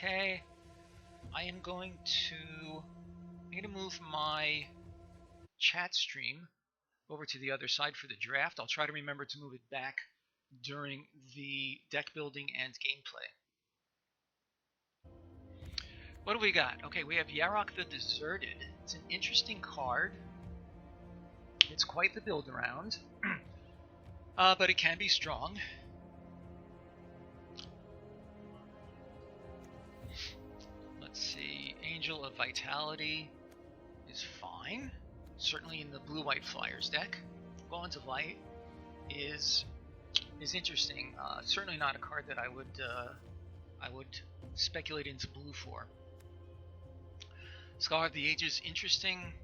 Okay, I'm going to move my chat stream over to the other side for the draft. I'll try to remember to move it back during the deck building and gameplay. What do we got? Okay, we have Yarok the Deserted. It's an interesting card. It's quite the build around, but it can be strong. Let's see, Angel of Vitality is fine. Certainly in the blue-white Flyers deck. Bonds of Light is interesting. Certainly not a card that I would speculate into blue for. Scholar of the Ages, interesting.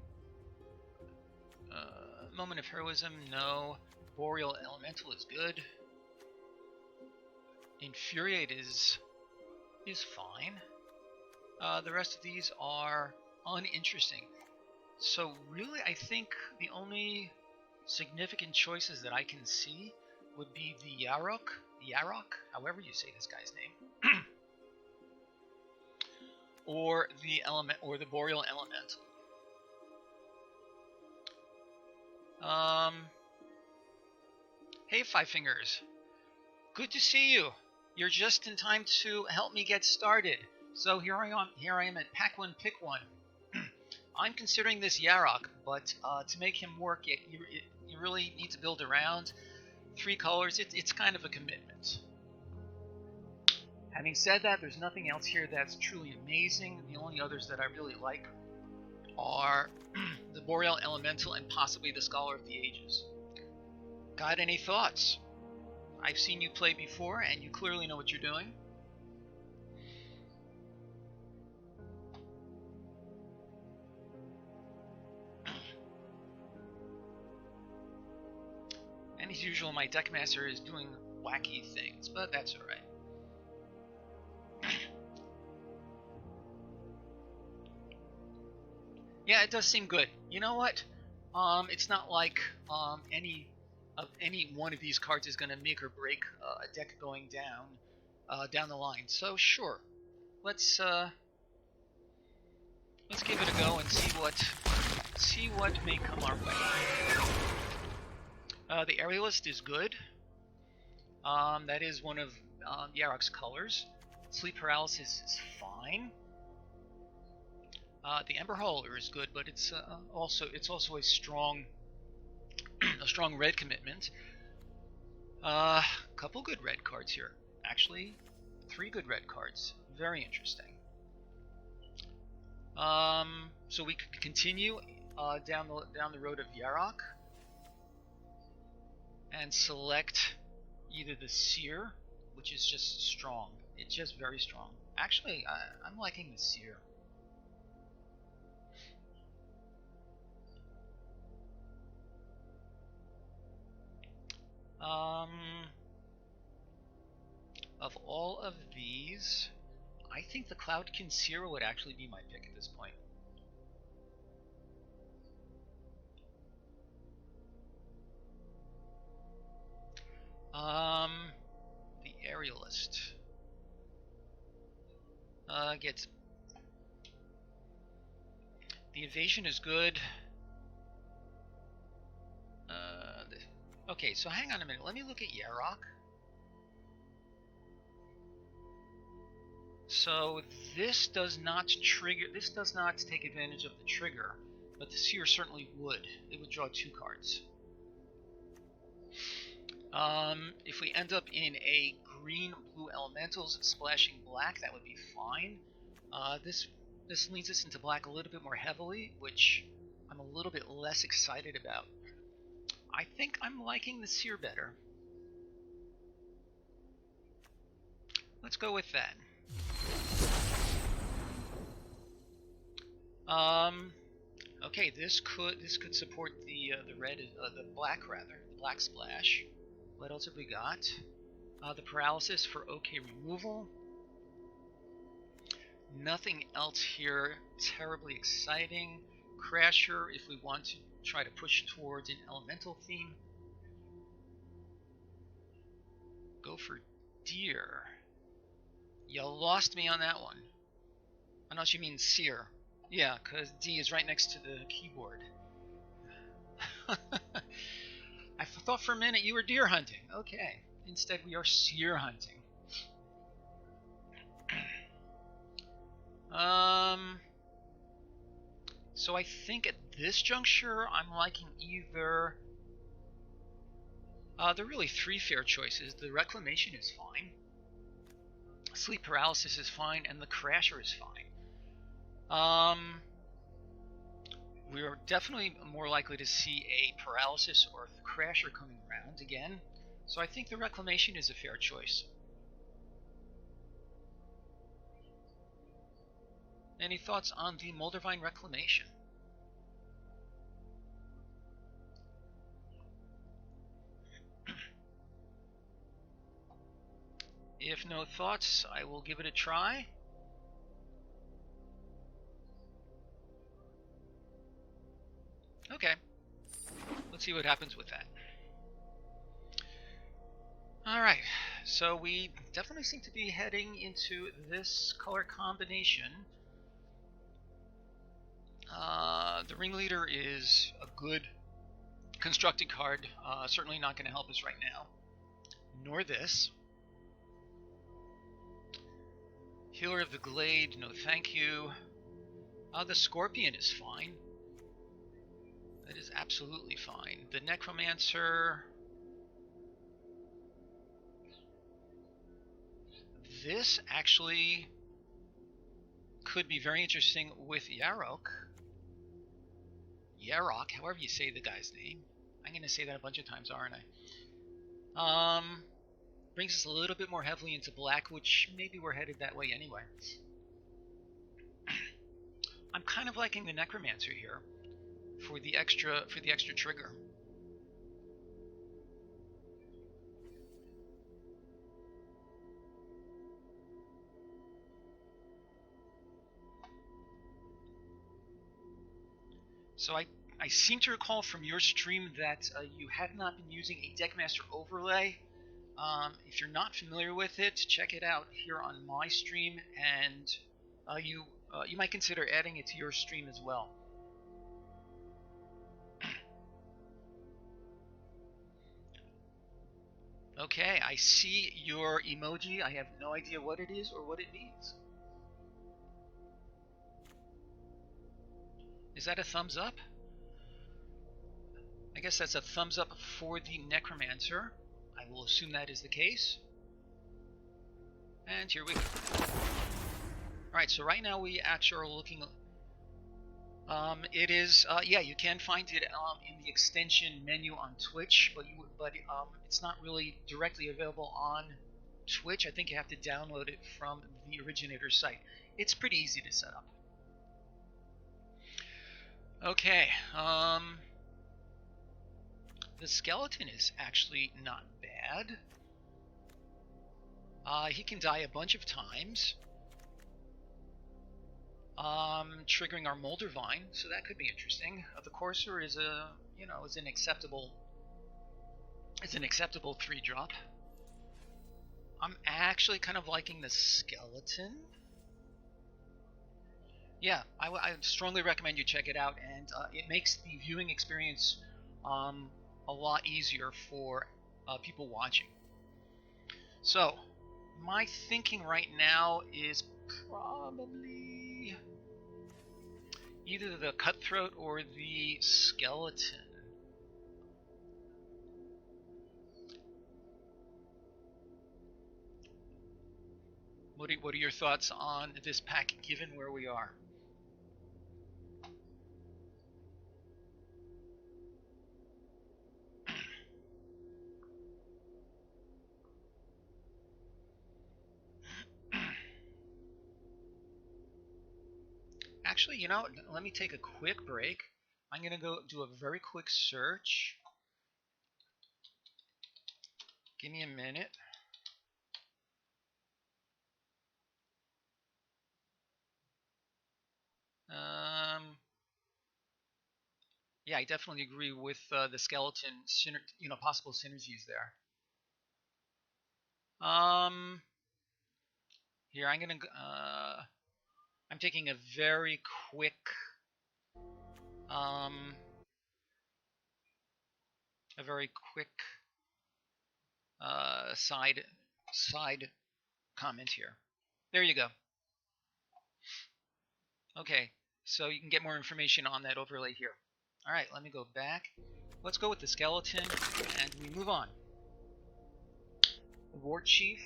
Moment of Heroism, no. Boreal Elemental is good. Infuriate is fine. The rest of these are uninteresting. So really, I think the only significant choices that I can see would be the Yarok, however you say this guy's name, or the Boreal Elemental. Hey, Five Fingers. Good to see you. You're just in time to help me get started. So here I am at Pack 1, Pick 1. I'm considering this Yarok, but to make him work, you really need to build around 3 colors. It's kind of a commitment. Having said that, there's nothing else here that's truly amazing. The only others that I really like are the Boreal Elemental and possibly the Scholar of the Ages. Got any thoughts? I've seen you play before, and you clearly know what you're doing. And as usual, my Deckmaster is doing wacky things, but that's alright. Yeah, it does seem good. You know what? It's not like any one of these cards is going to make or break a deck going down the line. So sure, let's give it a go and see what may come our way. The Aerialist is good. That is one of Yarok's colors. Sleep Paralysis is fine. The Ember Hauler is good, but it's also a strong red commitment. Couple good red cards here. Actually, 3 good red cards. Very interesting. So we could continue down the road of Yarok and select either the Seer, which is just strong. It's just very strong. Actually, I'm liking the Seer. Of all of these, I think the Cloudkin Seer would actually be my pick at this point. The Aerialist gets the Evasion is good. Okay, so hang on a minute. Let me look at Yarok. So this does not trigger. This does not take advantage of the trigger, but the Seer certainly would. It would draw 2 cards. If we end up in a green-blue elementals splashing black, that would be fine. This leads us into black a little bit more heavily, which I'm a little bit less excited about. I think I'm liking the Seer better. Let's go with that. Okay, this could support the black splash. What else have we got? The Paralysis for OK removal. Nothing else here terribly exciting. Crasher if we want to try to push towards an elemental theme. Go for Deer. You lost me on that one. Unless you mean sear. Yeah, because D is right next to the keyboard. I thought for a minute you were deer hunting. Okay. Instead, we are seer hunting. So I think at this juncture, I'm liking either... there are really three fair choices. The reclamation is fine. Sleep paralysis is fine, and the crasher is fine. We're definitely more likely to see a paralysis or a crasher coming around again. So I think the reclamation is a fair choice. Any thoughts on the Moldavine reclamation? If no thoughts, I will give it a try. Okay, let's see what happens with that. Alright, so we definitely seem to be heading into this color combination. The ringleader is a good constructed card, certainly not going to help us right now. Nor this. Healer of the Glade, no thank you. The Scorpion is fine. That is absolutely fine. The Necromancer... This actually could be very interesting with Yarok. Yarok, however you say the guy's name. I'm going to say that a bunch of times, aren't I? Brings us a little bit more heavily into black, which maybe we're headed that way anyway. I'm kind of liking the Necromancer here for the extra trigger. So I seem to recall from your stream that you had not been using a Deckmaster overlay. If you're not familiar with it, check it out here on my stream, and you might consider adding it to your stream as well. Okay, I see your emoji. I have no idea what it is or what it means. Is that a thumbs up? I guess that's a thumbs up for the Necromancer. I will assume that is the case. And here we go. Alright, so right now we actually are looking... it is, yeah, you can find it in the extension menu on Twitch, but it's not really directly available on Twitch. I think you have to download it from the originator site. It's pretty easy to set up. Okay, the skeleton is actually not bad. He can die a bunch of times. Triggering our Moldavine, so that could be interesting. The Courser is an acceptable 3-drop. I'm actually kind of liking the skeleton. Yeah, I strongly recommend you check it out, and it makes the viewing experience a lot easier for people watching. So, my thinking right now is probably either the Cutthroat or the Skeleton. What are your thoughts on this pack, given where we are? Actually, you know, let me take a quick break. I'm going to go do a very quick search. Give me a minute. Yeah, I definitely agree with the skeleton, possible synergies there. Here, I'm going to... I'm taking a very quick um, side comment here. There you go. Okay, so you can get more information on that overlay here. All right, let me go back. Let's go with the skeleton, and we move on. War Chief,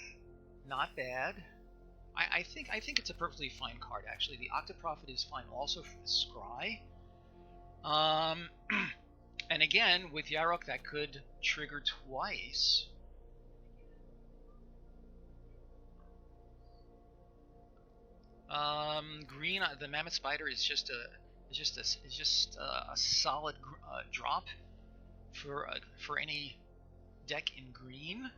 not bad. I think it's a perfectly fine card, actually. The Octoprophet is fine also for the Scry. And again, with Yarok, that could trigger twice. Green, the Mammoth Spider is just a solid drop for any deck in green.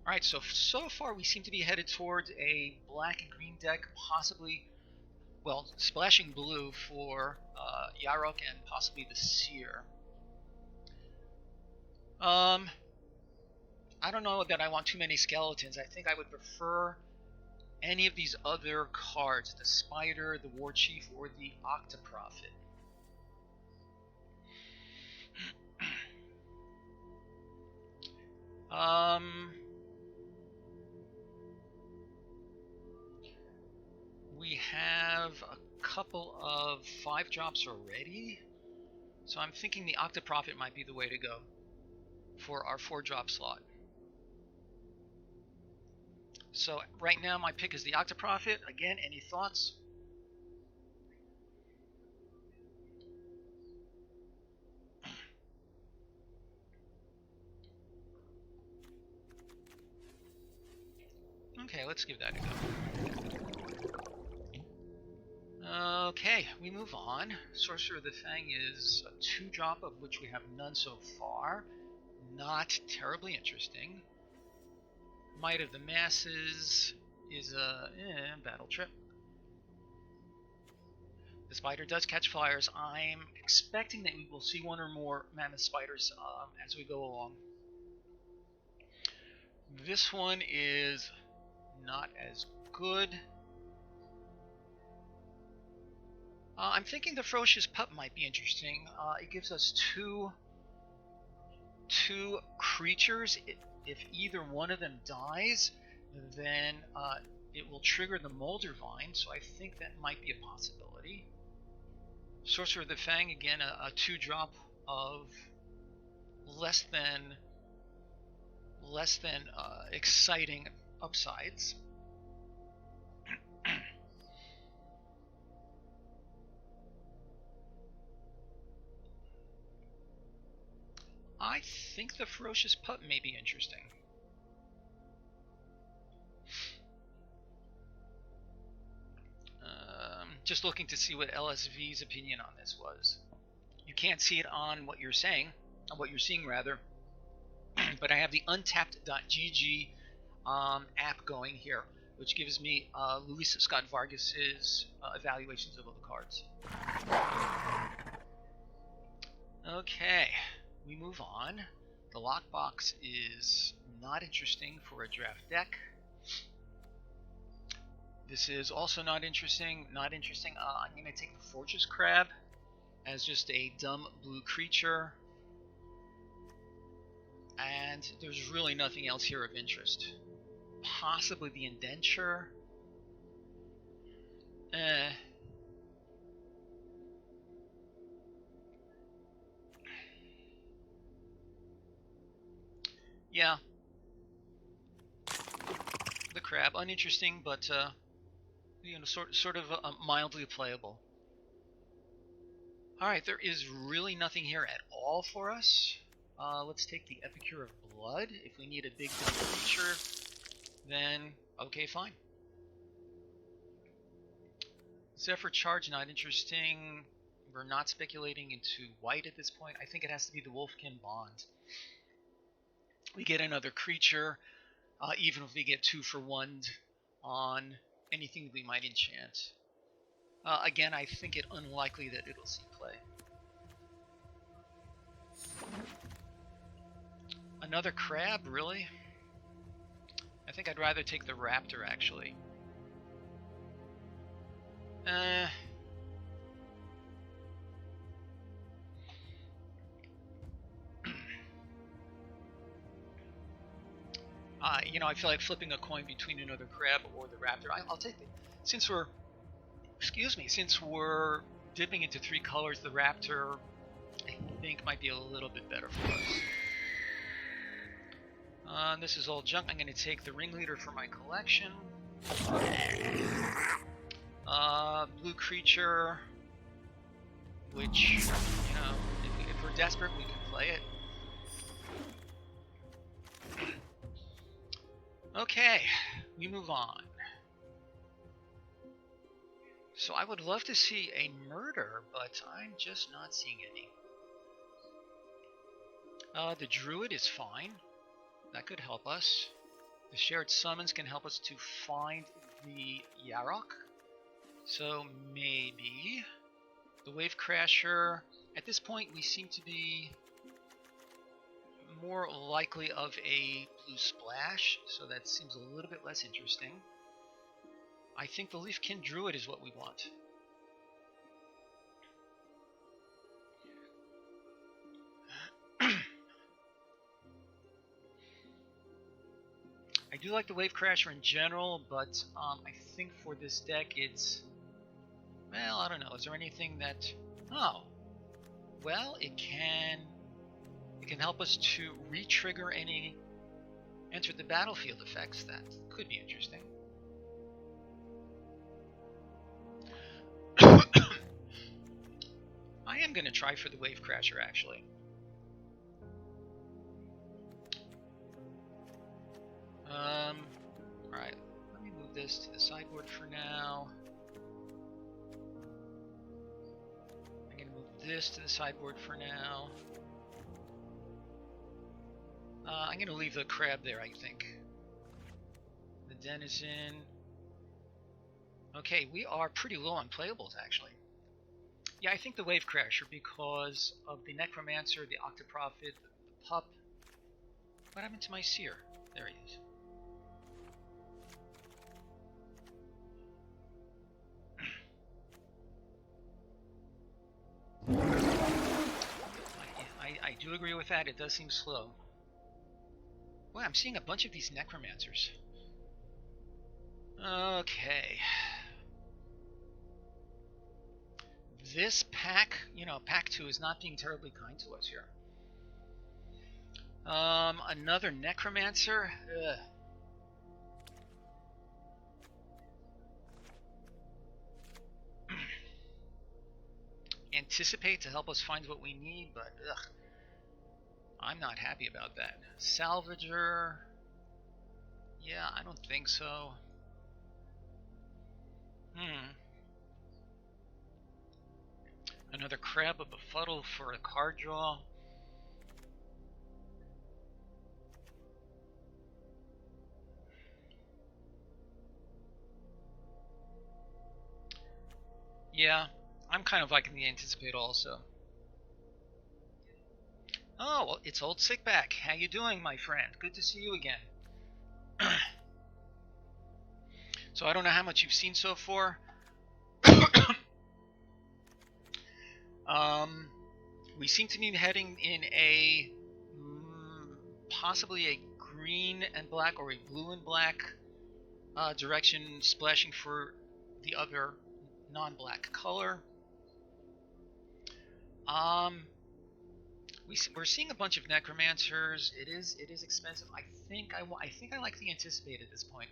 Alright, so far we seem to be headed towards a black and green deck, possibly, well, splashing blue for Yarok and possibly the Seer. I don't know that I want too many skeletons. I think I would prefer any of these other cards, the Spider, the War Chief, or the Octoprophet. We have a couple of 5-drops already, so I'm thinking the Octoprophet might be the way to go for our 4-drop slot. So right now my pick is the Octoprophet. Again, any thoughts? Okay, let's give that a go. Okay, we move on. Sorcerer of the Fang is a 2-drop, of which we have none so far. Not terribly interesting. Might of the Masses is a battle trip. The Spider does catch flyers. I'm expecting that we will see one or more Mammoth Spiders as we go along. This one is not as good. I'm thinking the Ferocious Pup might be interesting. It gives us two creatures. If either one of them dies, then it will trigger the Molder Vine, so I think that might be a possibility. Sorcerer of the Fang, again, a 2-drop of less than exciting upsides. I think the Ferocious Pup may be interesting. Just looking to see what LSV's opinion on this was. You can't see it on what you're saying, on what you're seeing rather, but I have the untapped.gg app going here, which gives me Luis Scott Vargas's evaluations of all the cards. Okay, we move on. The lockbox is not interesting for a draft deck. This is also not interesting. I'm going to take the Fortress Crab as just a dumb blue creature. And there's really nothing else here of interest. Possibly the Indenture. Yeah. The Crab, uninteresting, but sort of mildly playable. Alright, there is really nothing here at all for us. Let's take the Epicure of Blood. If we need a big dumb creature, then okay, fine. Zephyr Charge, not interesting. We're not speculating into white at this point. I think it has to be the Wolfkin Bond. We get another creature, even if we get 2 for 1 on anything that we might enchant. Again, I think it unlikely that it'll see play. Another crab, really? I think I'd rather take the Raptor, actually. You know, I feel like flipping a coin between another crab or the Raptor. I'll take it. Since we're dipping into 3 colors, the Raptor, I think, might be a little bit better for us. This is all junk. I'm going to take the Ringleader for my collection. Blue Creature, which, you know, if we're desperate, we can play it. Okay, we move on. So I would love to see a murder, but I'm just not seeing any. The Druid is fine. That could help us. The shared summons can help us to find the Yarok. So maybe. The Wave Crasher. At this point, we seem to be more likely of a blue splash, so that seems a little bit less interesting. I think the Leafkin Druid is what we want. I do like the Wave Crasher in general, but I think for this deck it's... Well, I don't know. Is there anything that... Oh. Well, it can help us to re-trigger any enter the battlefield effects. That could be interesting. I am going to try for the Wave Crasher, actually. Alright, let me move this to the sideboard for now. I'm going to move this to the sideboard for now. I'm going to leave the crab there, I think. The Denizen. Okay, we are pretty low on playables, actually. Yeah, I think the Wave Crasher because of the Necromancer, the Octoprophet, the Pup. What happened to my Seer? There he is. I do agree with that. It does seem slow. Well, I'm seeing a bunch of these Necromancers. Okay. This pack, you know, pack 2 is not being terribly kind to us here. Another Necromancer? Ugh. Anticipate to help us find what we need, but ugh. I'm not happy about that. Salvager? Yeah, I don't think so. Another Crab of Befuddle for a card draw. Yeah, I'm kind of liking the Anticipate also. Oh, well, it's old Sickback. How you doing, my friend? Good to see you again. So I don't know how much you've seen so far. We seem to be heading in a possibly a green and black or a blue and black direction, splashing for the other non-black color. We're seeing a bunch of Necromancers. It is expensive. I think I like the Anticipate at this point.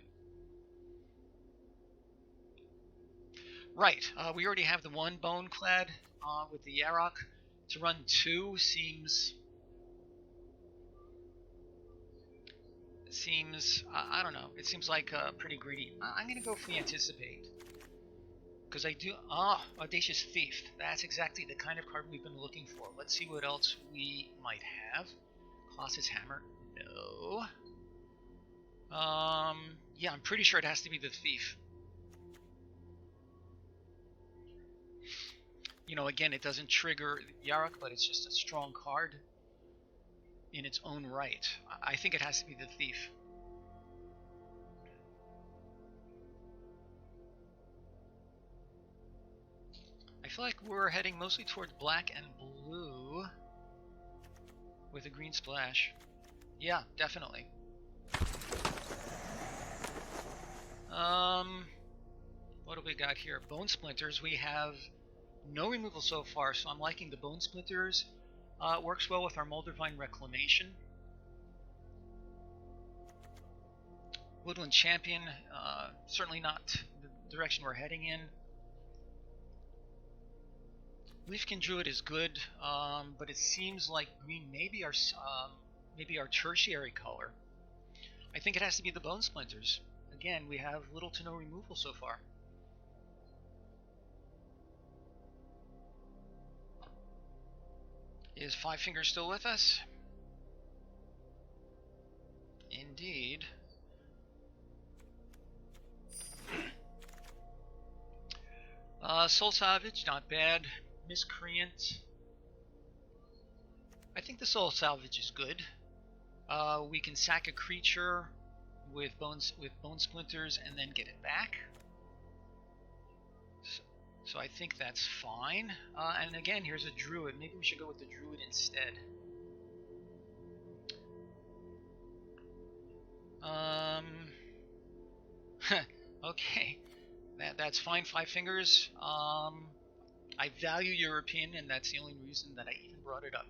Right. We already have the one Boneclad with the Yarok. To run 2 seems I don't know. It seems like pretty greedy. I'm gonna go for the Anticipate. Because I do... Audacious Thief. That's exactly the kind of card we've been looking for. Let's see what else we might have. Colossus Hammer. No. Yeah, I'm pretty sure it has to be the Thief. You know, again, it doesn't trigger Yarok, but it's just a strong card in its own right. I think it has to be the Thief. feel like we're heading mostly towards black and blue with a green splash. Yeah, definitely. What do we got here? Bone splinters. We have no removal so far, so I'm liking the bone splinters. It works well with our Moldavine reclamation. Woodland champion. Certainly not the direction we're heading in. Leafkin Druid is good, but it seems like green may be our tertiary color. I think it has to be the bone splinters. Again, we have little to no removal so far. Is Five Fingers still with us? Indeed. Soul Salvage, not bad. Miscreant. I think the Soul Salvage is good. We can sack a creature with bone splinters and then get it back. So I think that's fine. And again, here's a druid. Maybe we should go with the druid instead. Okay, that's fine. Five Fingers. I value your opinion, and that's the only reason that I even brought it up.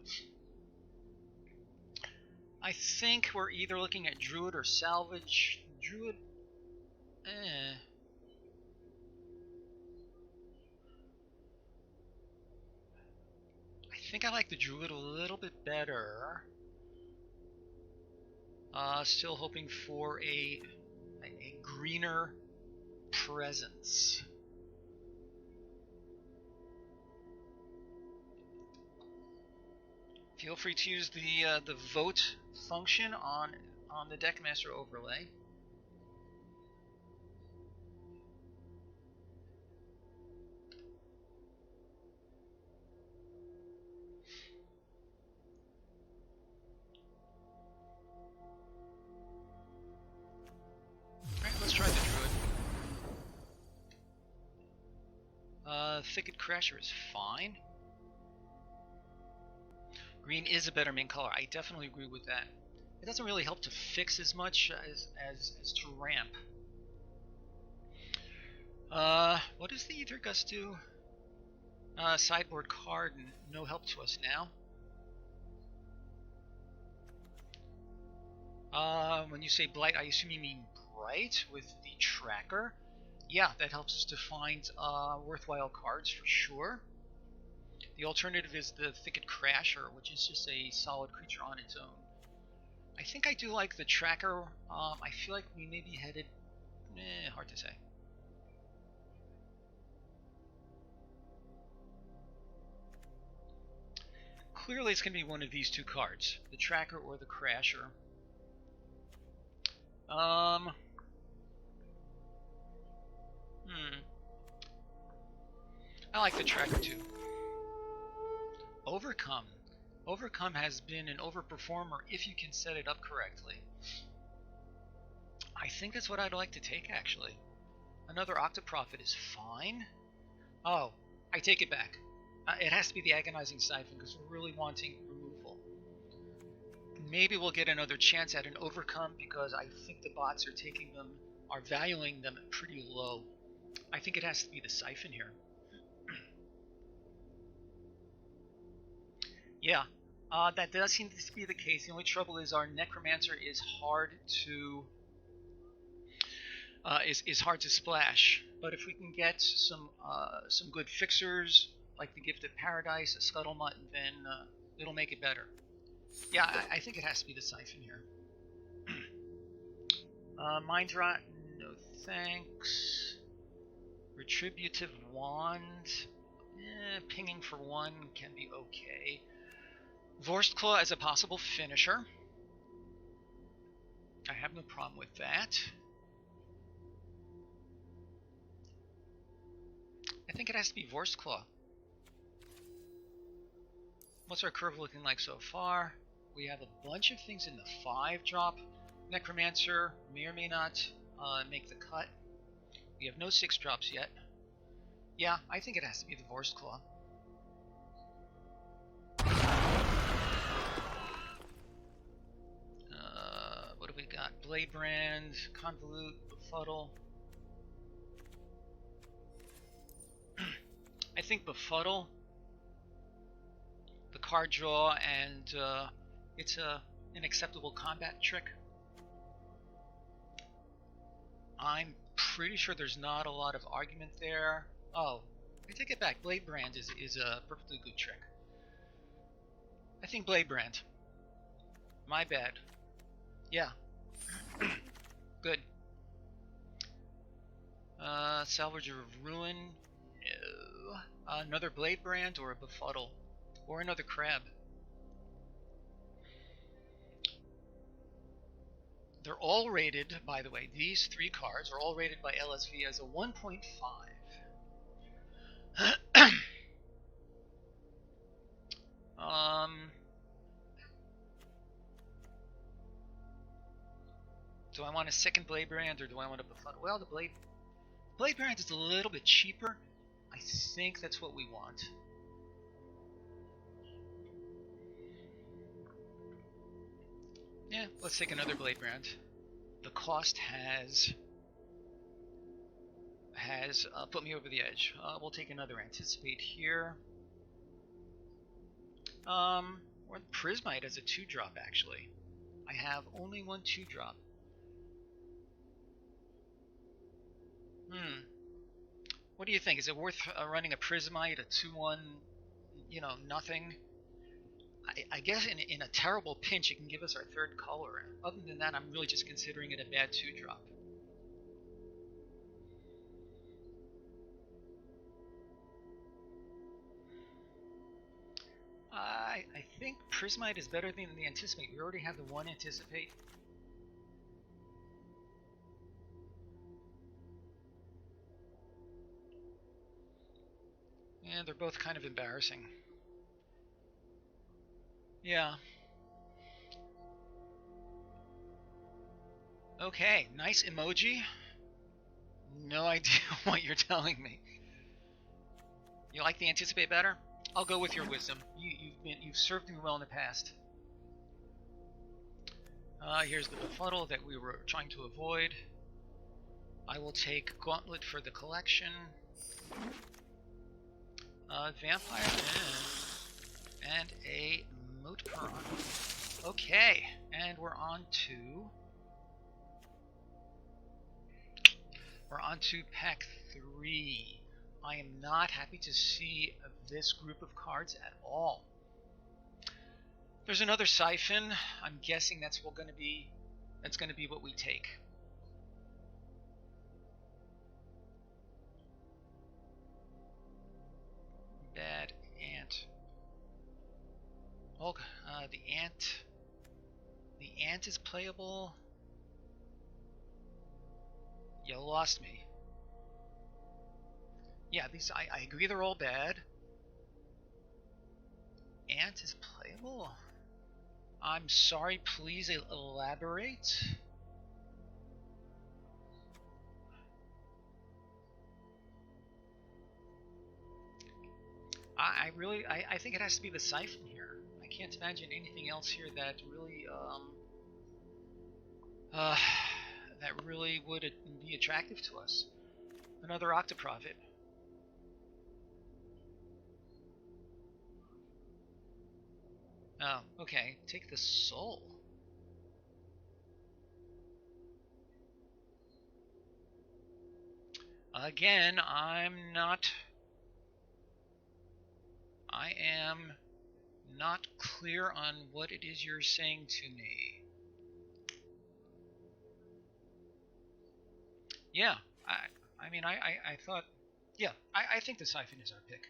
I think we're either looking at druid or salvage. Druid. I think I like the druid a little bit better. Still hoping for a greener presence. Feel free to use the vote function on the Deckmaster overlay. Alright, let's try the druid. Thicket Crasher is fine. Green is a better main color. I definitely agree with that. It doesn't really help to fix as much as to ramp. What does the Ether Gust do? Sideboard card, no help to us now. When you say Blight, I assume you mean Bright with the tracker. Yeah, that helps us to find worthwhile cards for sure. The alternative is the Thicket Crasher, which is just a solid creature on its own. I think I do like the tracker. I feel like we may be headed... hard to say. Clearly it's going to be one of these two cards, the tracker or the Crasher. I like the tracker too. Overcome. Overcome has been an overperformer if you can set it up correctly. I think that's what I'd like to take, actually. Another Octoprophet is fine. Oh, I take it back. It has to be the Agonizing Siphon because we're really wanting removal. Maybe we'll get another chance at an Overcome because I think the bots are valuing them pretty low. I think it has to be the Siphon here. Yeah, that does seem to be the case. The only trouble is our Necromancer is hard to splash. But if we can get some good fixers like the Gift of Paradise, a Scuttlemutt, then it'll make it better. Yeah, I think it has to be the Siphon here. Mind Rot, no thanks. Retributive Wand, pinging for one can be okay. Vorstclaw as a possible finisher. I have no problem with that. I think it has to be Vorstclaw. What's our curve looking like so far? We have a bunch of things in the 5-drop. Necromancer may or may not make the cut. We have no 6-drops yet. Yeah, I think it has to be the Vorst Claw. What do we got? Blade Brand, Convolute, Befuddle. I think Befuddle, the card draw, and it's an acceptable combat trick. I'm pretty sure there's not a lot of argument there. Oh, I take it back. Blade Brand is a perfectly good trick. I think Blade Brand. My bad. Yeah. Good. Salvager of Ruin. No. Another Blade Brand or a Befuddle. Or another Crab. They're all rated, by the way, these three cards are all rated by LSV as a 1.5. Do I want a second Blade Brand or do I want a Befuddle? Well, the Blade Brand is a little bit cheaper. I think that's what we want. Yeah, let's take another Blade Brand. The cost has put me over the edge. We'll take another Anticipate here. Or Prismite as a 2-drop, actually. I have only one 2-drop. What do you think? Is it worth running a Prismite, a 2-1, nothing? I guess in a terrible pinch, it can give us our third color. Other than that, I'm really just considering it a bad 2-drop. I think Prismite is better than the Anticipate. We already have the one Anticipate. And they're both kind of embarrassing. Yeah. Okay, nice emoji. No idea what you're telling me. You like the Anticipate better? I'll go with your wisdom. You've served me well in the past. Here's the Befuddle that we were trying to avoid. I will take Gauntlet for the collection. Vampire and a Moat Piranha. Okay, and we're on to pack 3. I am not happy to see this group of cards at all. There's another Siphon. I'm guessing that's going to be what we take. Bad Ant. Oh, the Ant. The Ant is playable. You lost me. Yeah, these I agree they're all bad. Ant is playable? I'm sorry, please elaborate. I think it has to be the Siphon here. I can't imagine anything else here that really would be attractive to us. Another Octoprophet. Oh, okay. Take the Soul. Again, I am not clear on what it is you're saying to me. Yeah, I thought, yeah, I think the Siphon is our pick.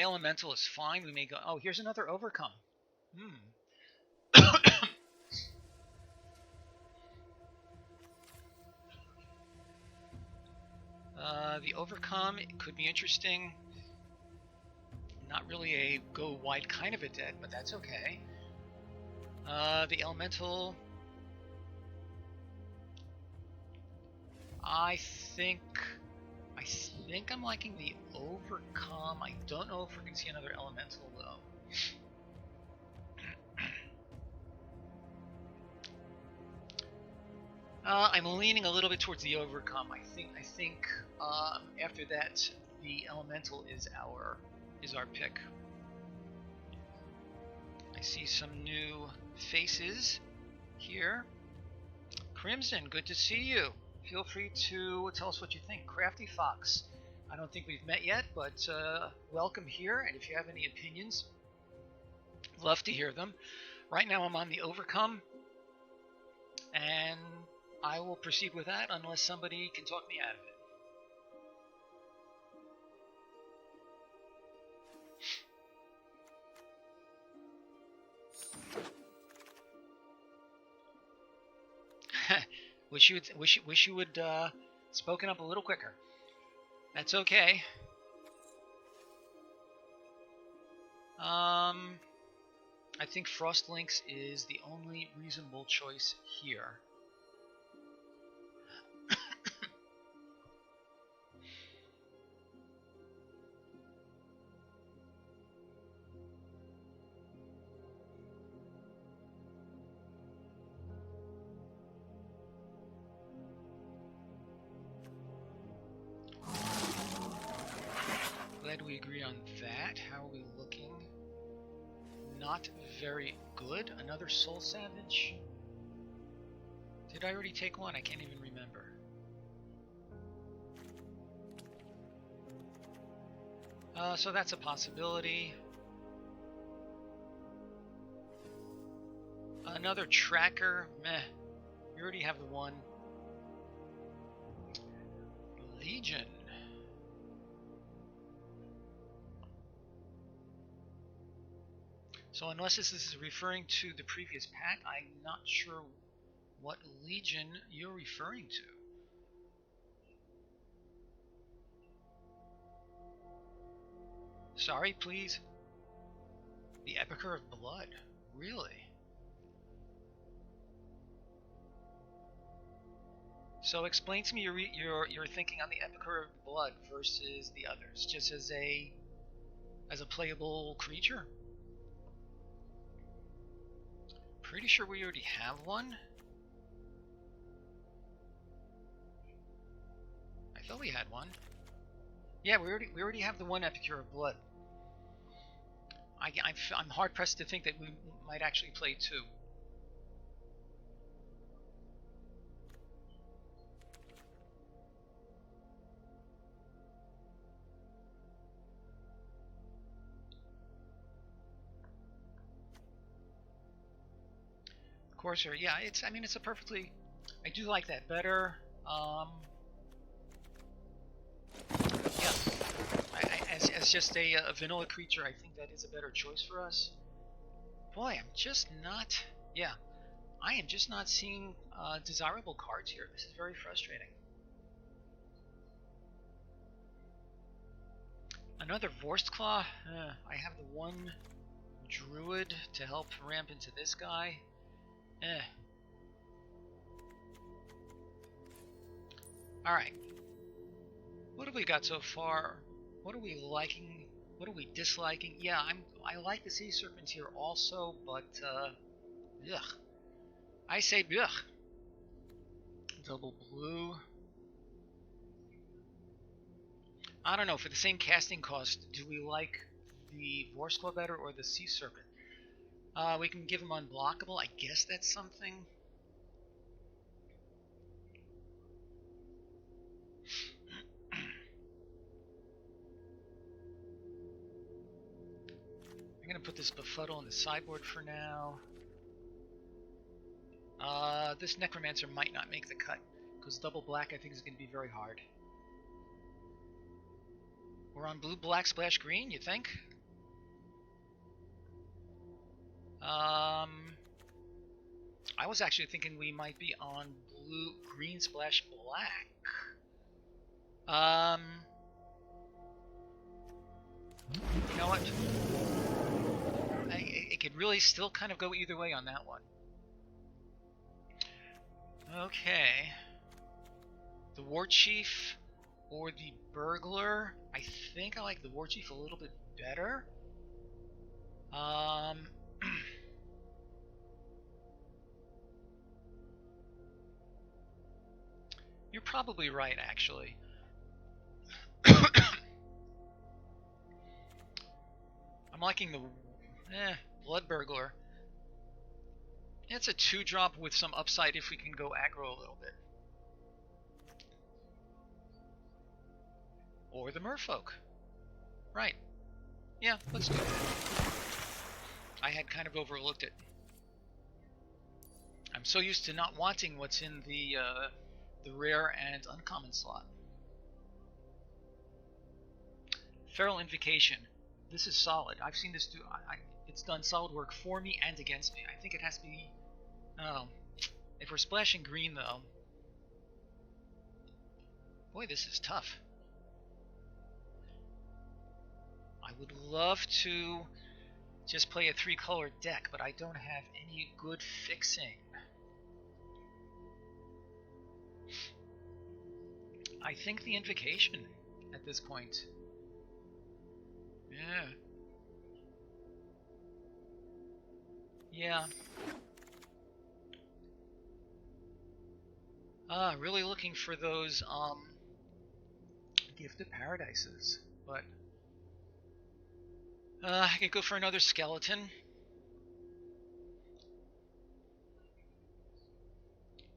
Elemental is fine. We may go. Oh, here's another Overcome. The Overcome, it could be interesting. Not really a go wide kind of a deck, but that's okay. The Elemental. I think I'm liking the overcome. I don't know if we're gonna see another elemental though. I'm leaning a little bit towards the overcome. I think after that, the elemental is our pick. I see some new faces here. Crimson, good to see you. Feel free to tell us what you think. Crafty Fox, I don't think we've met yet, but welcome here. And if you have any opinions, love to hear them. Right now, I'm on the overcome, and I will proceed with that unless somebody can talk me out of it. wish you would spoken up a little quicker. That's okay. I think Frost Lynx is the only reasonable choice here. Glad we agree on that. How are we looking? Not very good. Another Soul Savage? Did I already take one? I can't even remember. So that's a possibility. Another Tracker? Meh. We already have the one. Legion. So unless this is referring to the previous pack, I'm not sure what Legion you're referring to. Sorry, please. The Epicure of Blood. Really? So explain to me your thinking on the Epicure of Blood versus the others, just as a playable creature. Pretty sure we already have one. I thought we had one. Yeah, we already have the one Epicure of Blood. I'm hard pressed to think that we might actually play two. Corsair, yeah, it's a perfectly. I do like that better. Yeah, as just a vanilla creature, I think that is a better choice for us. Boy, I'm just not. Yeah, I am just not seeing desirable cards here. This is very frustrating. Another Vorstclaw. I have the one Druid to help ramp into this guy. Alright. What have we got so far? What are we liking? What are we disliking? Yeah, I like the Sea Serpent here also, but ugh. I say ugh. Double blue. I don't know, for the same casting cost, do we like the Vorstclaw better or the Sea Serpent? We can give him unblockable. I guess that's something. I'm going to put this Befuddle on the sideboard for now. This Necromancer might not make the cut, because double black I think is going to be very hard. We're on blue, black, splash, green, you think? I was actually thinking we might be on blue, green, splash, black. You know what? It could really still kind of go either way on that one. Okay. The War Chief or the Burglar. I think I like the War Chief a little bit better. You're probably right, actually. I'm liking the Blood Burglar. It's a 2-drop with some upside if we can go aggro a little bit. Or the Merfolk. Right. Yeah, let's do it. I had kind of overlooked it. I'm so used to not wanting what's in the rare and uncommon slot. Feral Invocation. This is solid. I've seen this do. It's done solid work for me and against me. I think it has to be. Oh, if we're splashing green though. Boy, this is tough. I would love to just play a 3-color deck, but I don't have any good fixing. I think the Invocation at this point. Yeah. Yeah. Really looking for those Gift of Paradises, but I could go for another skeleton.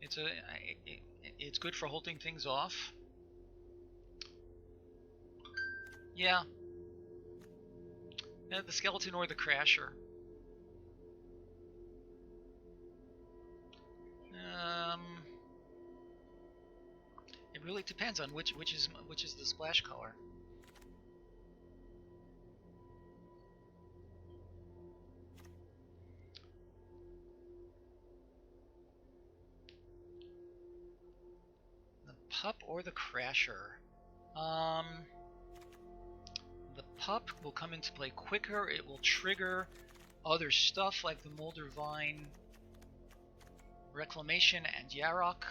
It's good for holding things off. Yeah. The skeleton or the crasher. It really depends on which is the splash color. The pup or the crasher. The pup will come into play quicker. It will trigger other stuff like the Molder Vine, Reclamation, and Yarok.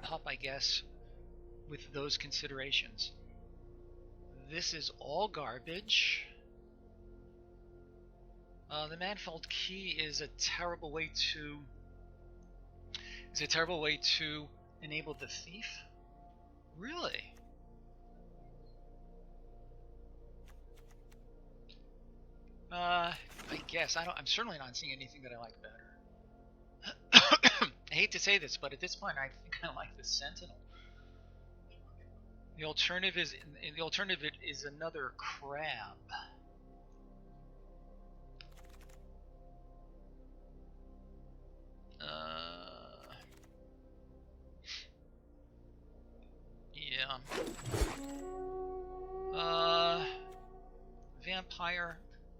Pup, I guess, with those considerations. This is all garbage. The Manifold Key is a terrible way to enable the thief. Really? I guess I'm certainly not seeing anything that I like better. I hate to say this, but at this point, I think I like the Sentinel. The alternative is another crab. Yeah. Vampire,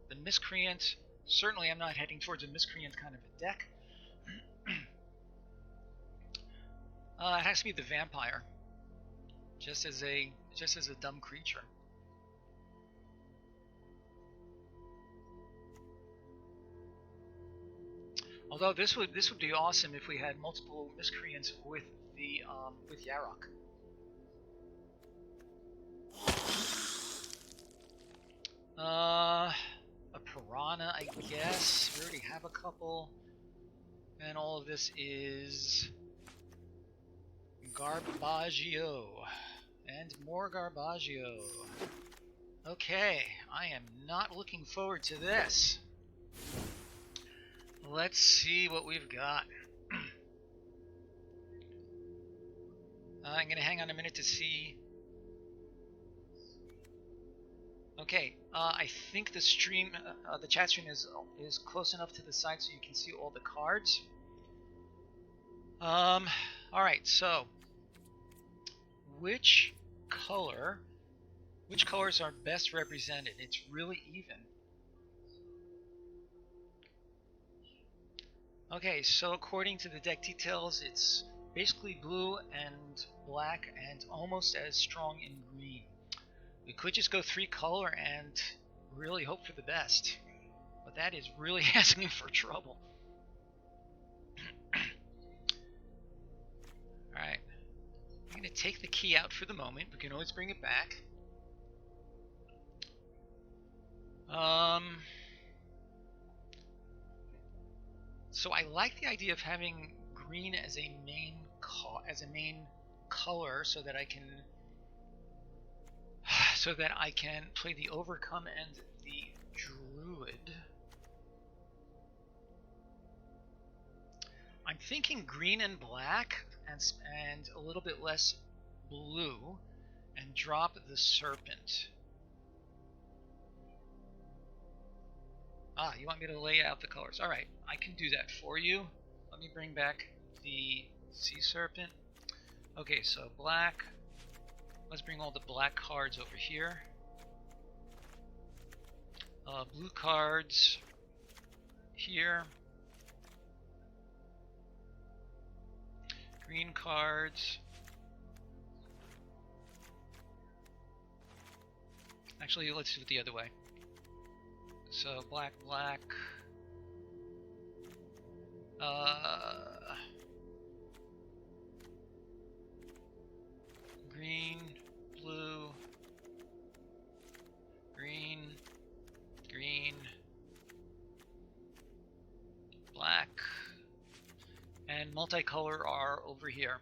the Miscreant. Certainly, I'm not heading towards a Miscreant kind of a deck. It has to be the Vampire, just as a dumb creature. Although this would be awesome if we had multiple Miscreants with the with Yarok. A Piranha, I guess. We already have a couple. And all of this is Garbaggio. And more Garbaggio. Okay, I am not looking forward to this. Let's see what we've got. I'm going to hang on a minute to see. Okay, I think the stream, the chat stream is close enough to the side so you can see all the cards. All right, so which colors are best represented? It's really even. Okay, so according to the deck details, it's basically blue and black and almost as strong in green. We could just go 3-color and really hope for the best, but that is really asking for trouble. going to take the key out for the moment. We can always bring it back. So I like the idea of having green as a main color, so that I can play the Overcome and the Druid. I'm thinking green and black and a little bit less blue, and drop the Serpent. Ah, you want me to lay out the colors? Alright, I can do that for you. Let me bring back the Sea Serpent. Okay, so black. Let's bring all the black cards over here. Blue cards here. Green cards. Actually, let's do it the other way. So black, black. Green, blue, green, green, black, and multicolor are over here.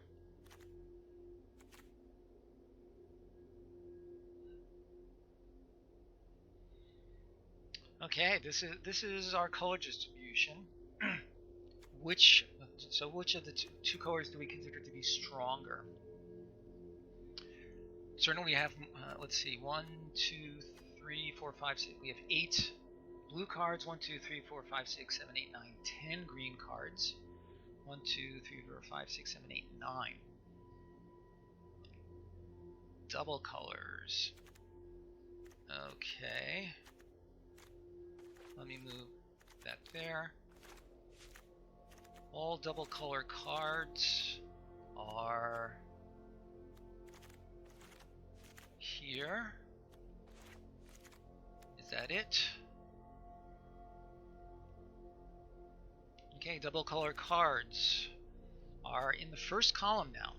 Okay, this is our color distribution. Which of the two colors do we consider to be stronger? Certainly we have, let's see, 1, 2, 3, 4, 5, 6. We have 8 blue cards. 1, 2, 3, 4, 5, 6, 7, 8, 9, 10 green cards. 1, 2, 3, 4, 5, 6, 7, 8, 9. Double colors. Okay. Let me move that there. All double color cards are here. Is that it? Okay, double color cards are in the first column now.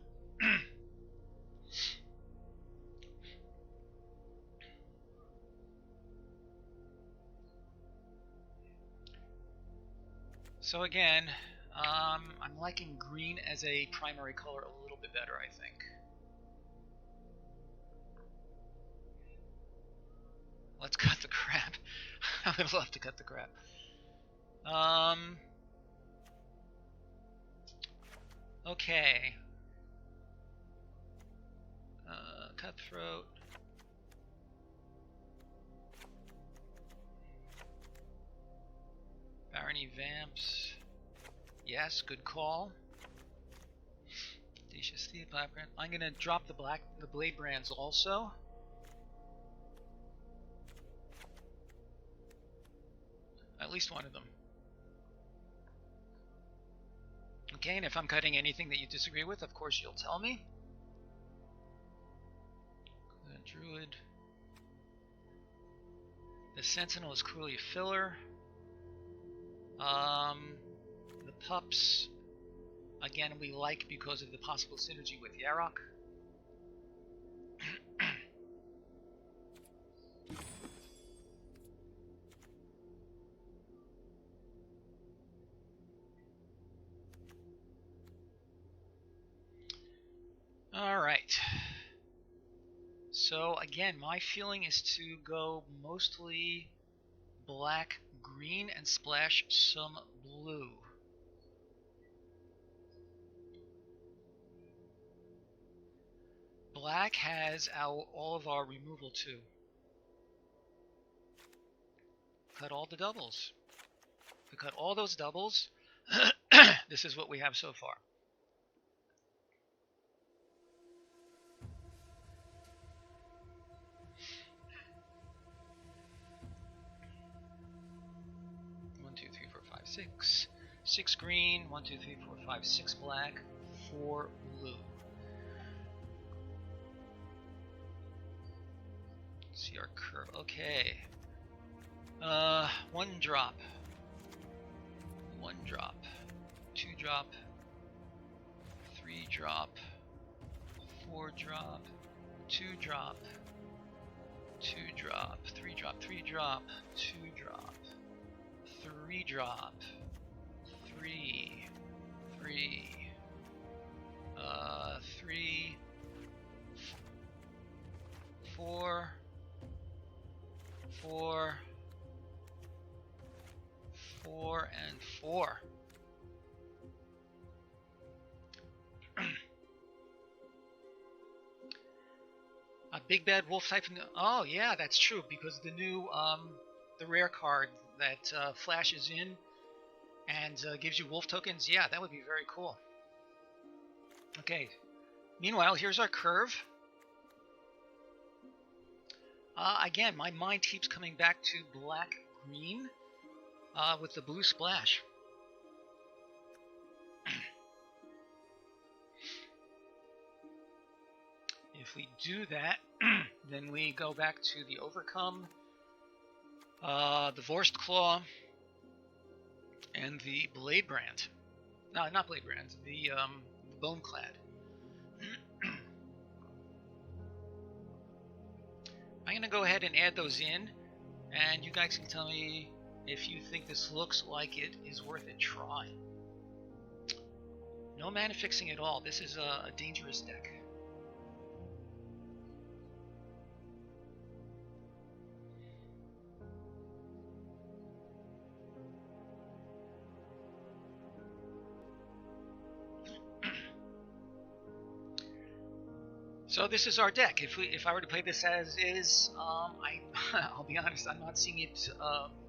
So again, I'm liking green as a primary color a little bit better, I think. Let's cut the crap. I would love to cut the crap. Okay. Cutthroat. Barony Vamps. Yes, good call. Audacious Thief, Black Brand. I'm gonna drop the Blade Brands also. At least one of them. Okay, and if I'm cutting anything that you disagree with, of course you'll tell me. Druid. The Sentinel is clearly a filler. The Pups, again, we like because of the possible synergy with Yarok. Alright. So again, my feeling is to go mostly black, green, and splash some blue. Black has all of our removal too. Cut all the doubles. If we cut all those doubles, this is what we have so far. Six green, 1, 2, 3, 4, 5, 6 black, 4 blue. Let's see our curve. Okay. 1 drop. 1 drop. 2 drop. 3 drop. 4 4 drop, 2 drop, 2 drop, 3 drop, 3 drop, 2 drop, 3 drop, 3, 3, 3, 4, 4, 4, and 4. A big bad wolf type. Oh yeah, that's true, because the new the rare card that flashes in and gives you wolf tokens. Yeah, that would be very cool. Okay. Meanwhile, here's our curve. Again, my mind keeps coming back to black-green with the blue splash. If we do that, then we go back to the Overcome, the Vorst Claw, and the Blade Brand. No, not Blade Brand, the Bone Clad. I'm going to go ahead and add those in, and you guys can tell me if you think this looks like it is worth a try. No mana fixing at all. This is a dangerous deck. So this is our deck. If I were to play this as is, I'll be honest, I'm not seeing it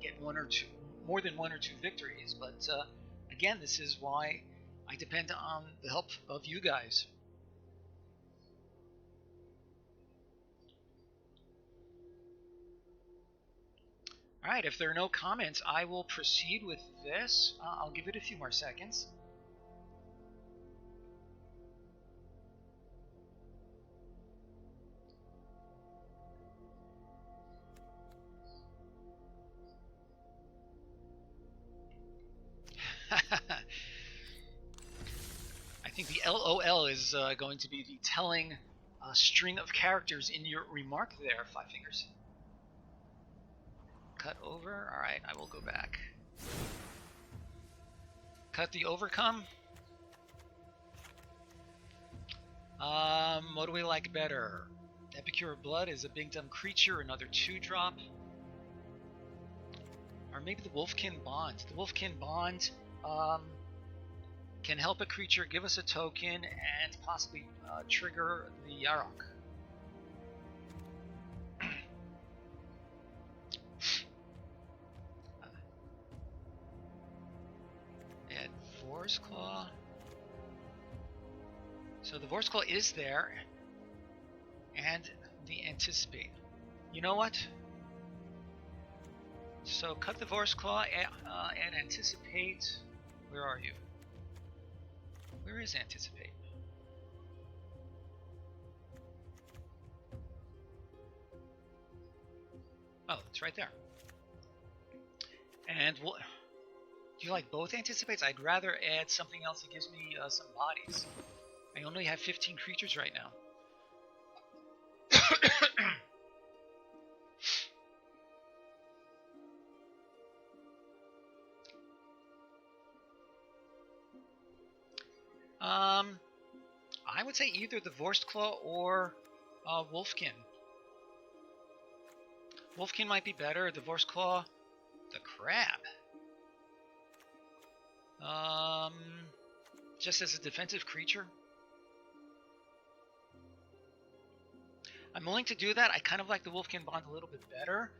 get more than one or two victories. But again, this is why I depend on the help of you guys. All right, if there are no comments, I will proceed with this. I'll give it a few more seconds. I think the LOL is going to be the telling string of characters in your remark there, Five Fingers. Cut over. Alright, I will go back. Cut the Overcome. What do we like better? Epicure of Blood is a big dumb creature, another 2-drop. Or maybe the Wolfkin Bond. The Wolfkin Bond can help a creature give us a token and possibly trigger the Yarok. Add Vorst Claw. So the Vorst Claw is there, and the Anticipate. You know what? So cut the Vorst Claw and Anticipate. Where are you? Where is Anticipate? Oh, it's right there. And do you like both Anticipates? I'd rather add something else that gives me some bodies. I only have 15 creatures right now. I would say either the Vorst Claw or Wolfkin. Wolfkin might be better. The Vorst Claw, the Crab. Just as a defensive creature. I'm willing to do that. I kind of like the Wolfkin Bond a little bit better.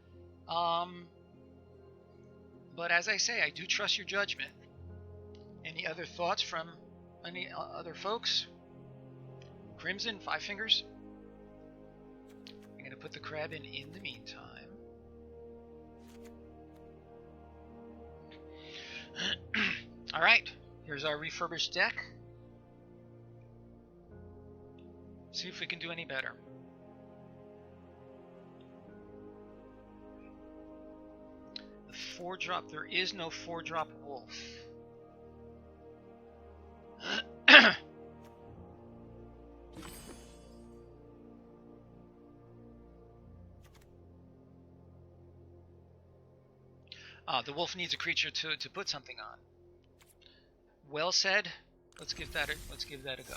But as I say, I do trust your judgment. Any other thoughts from any other folks? Crimson, Five Fingers. I'm going to put the crab in the meantime. Alright, here's our refurbished deck. See if we can do any better. The 4-drop, there is no 4-drop wolf. The wolf needs a creature to put something on. Well said. Let's give that a go.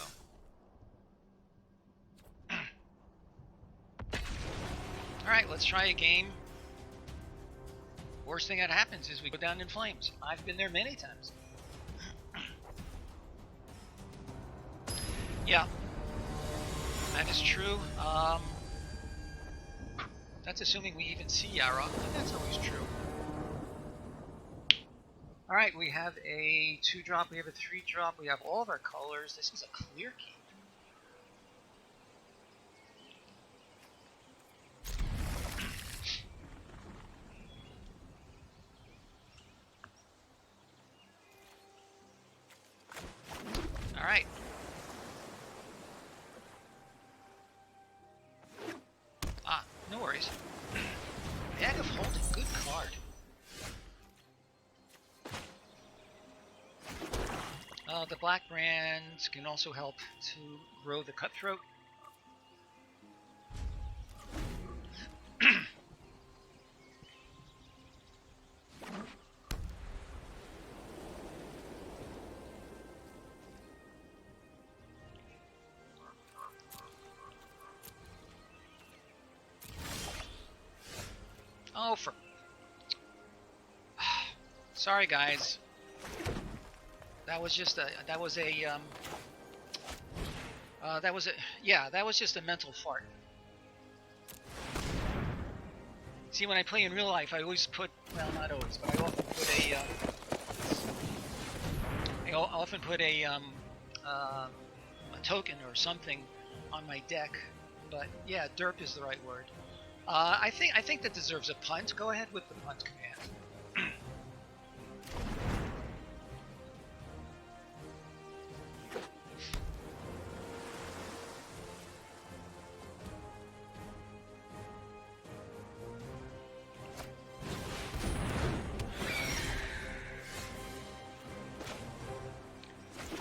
All right, let's try a game. Worst thing that happens is we go down in flames. I've been there many times. Yeah, that is true. That's assuming we even see Yara, but that's always true. Alright, we have a 2-drop, we have a 3-drop, we have all of our colors. This is a clear keep. Alright. No worries. Bag of Holding, good card. The black brands can also help to grow the cutthroat. Oh, for... Sorry, guys. That was just a... That was just a mental fart. See, when I play in real life, I always put... Well, not always, but I often put a token or something on my deck. But yeah, derp is the right word. I think that deserves a punt. Go ahead with the punt command.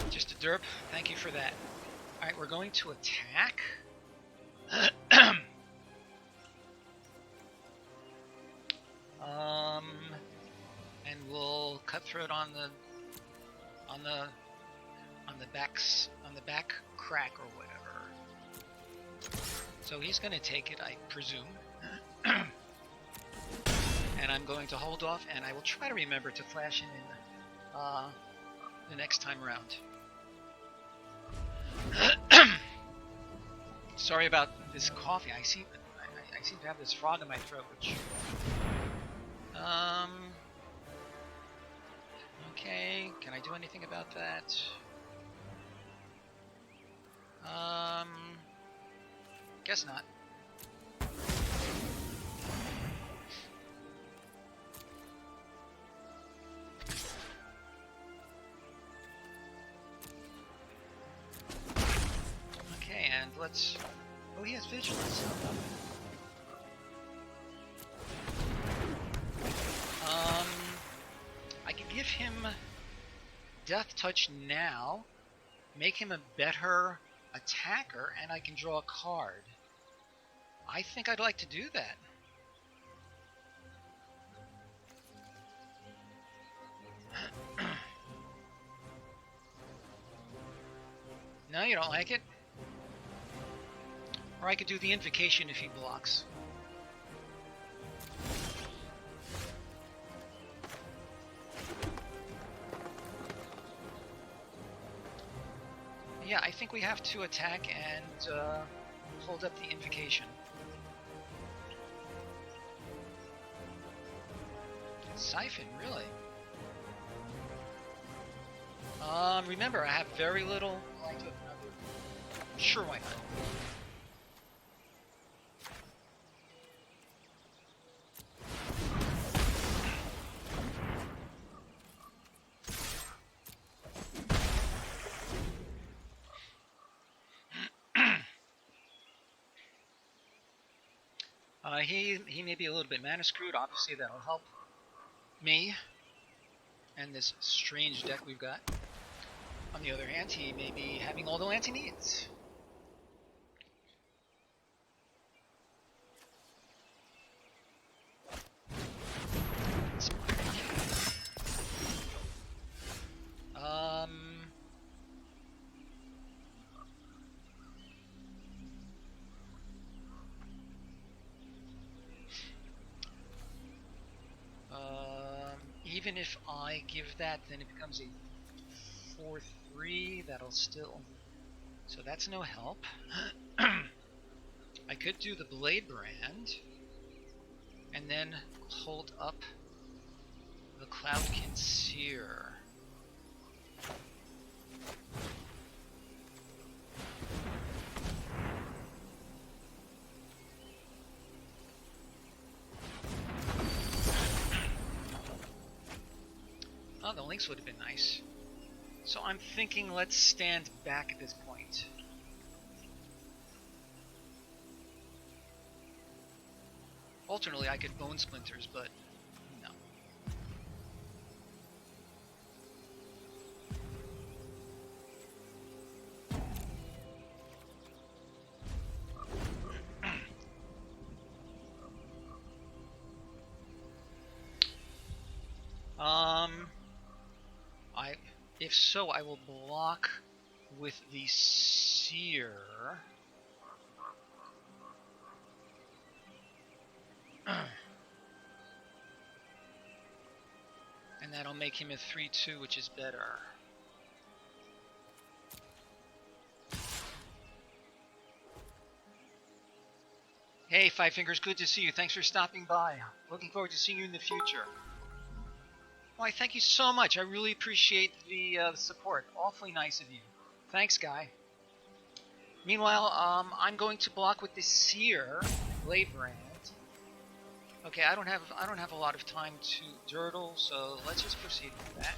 Just a derp. Thank you for that. All right, we're going to attack. And we'll cutthroat on the back crack or whatever. So he's going to take it, I presume. And I'm going to hold off, and I will try to remember to flash him in the next time around. Sorry about this coffee. I seem to have this frog in my throat, which... Okay, can I do anything about that? Guess not. Okay, and let's... Oh, he has vigilance. I could give him Death Touch now, make him a better attacker, and I can draw a card. I think I'd like to do that. No, you don't like it? Or I could do the Invocation if he blocks. Yeah, I think we have to attack and hold up the Invocation. Siphon, really? Remember, I have very little... I took another... Sure, why not? He may be a little bit mana screwed. Obviously, that'll help me and this strange deck we've got. On the other hand, he may be having all the lands he needs. even if I give that, then it becomes a 4-3. That'll still... So that's no help. I could do the Blade Brand, and then hold up the Cloudkin Seer. Oh, the links would have been nice. So I'm thinking let's stand back at this point. Alternately, I could Bone Splinters, but no. If so, I will block with the Seer. And that'll make him a 3-2, which is better. Hey, Five Fingers, good to see you. Thanks for stopping by. Looking forward to seeing you in the future. Why, thank you so much. I really appreciate the support. Awfully nice of you. Thanks, Guy. Meanwhile, I'm going to block with the Seer Blade Brand. Okay, I don't have a lot of time to dirtle, so let's just proceed with that.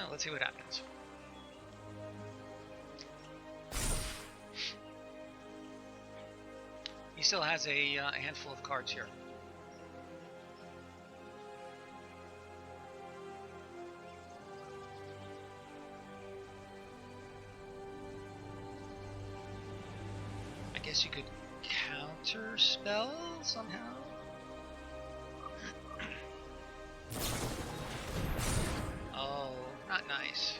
Let's see what happens. He still has a handful of cards here. I guess you could counter spell somehow. Oh, not nice.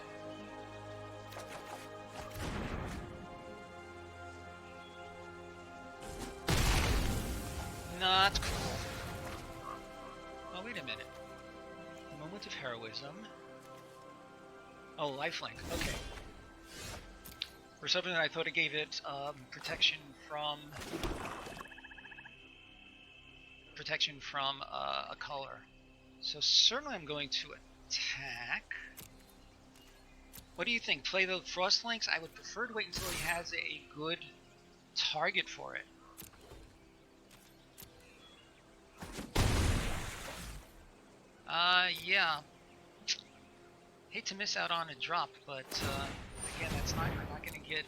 Not cool. Oh, wait a minute. A moment of heroism. Oh, lifelink. Okay. For something I thought it gave it protection from a color. So certainly I'm going to attack. What do you think? Play the Frost Links? I would prefer to wait until he has a good target for it. Yeah. Hate to miss out on a drop, but again, that's not, we're not going to get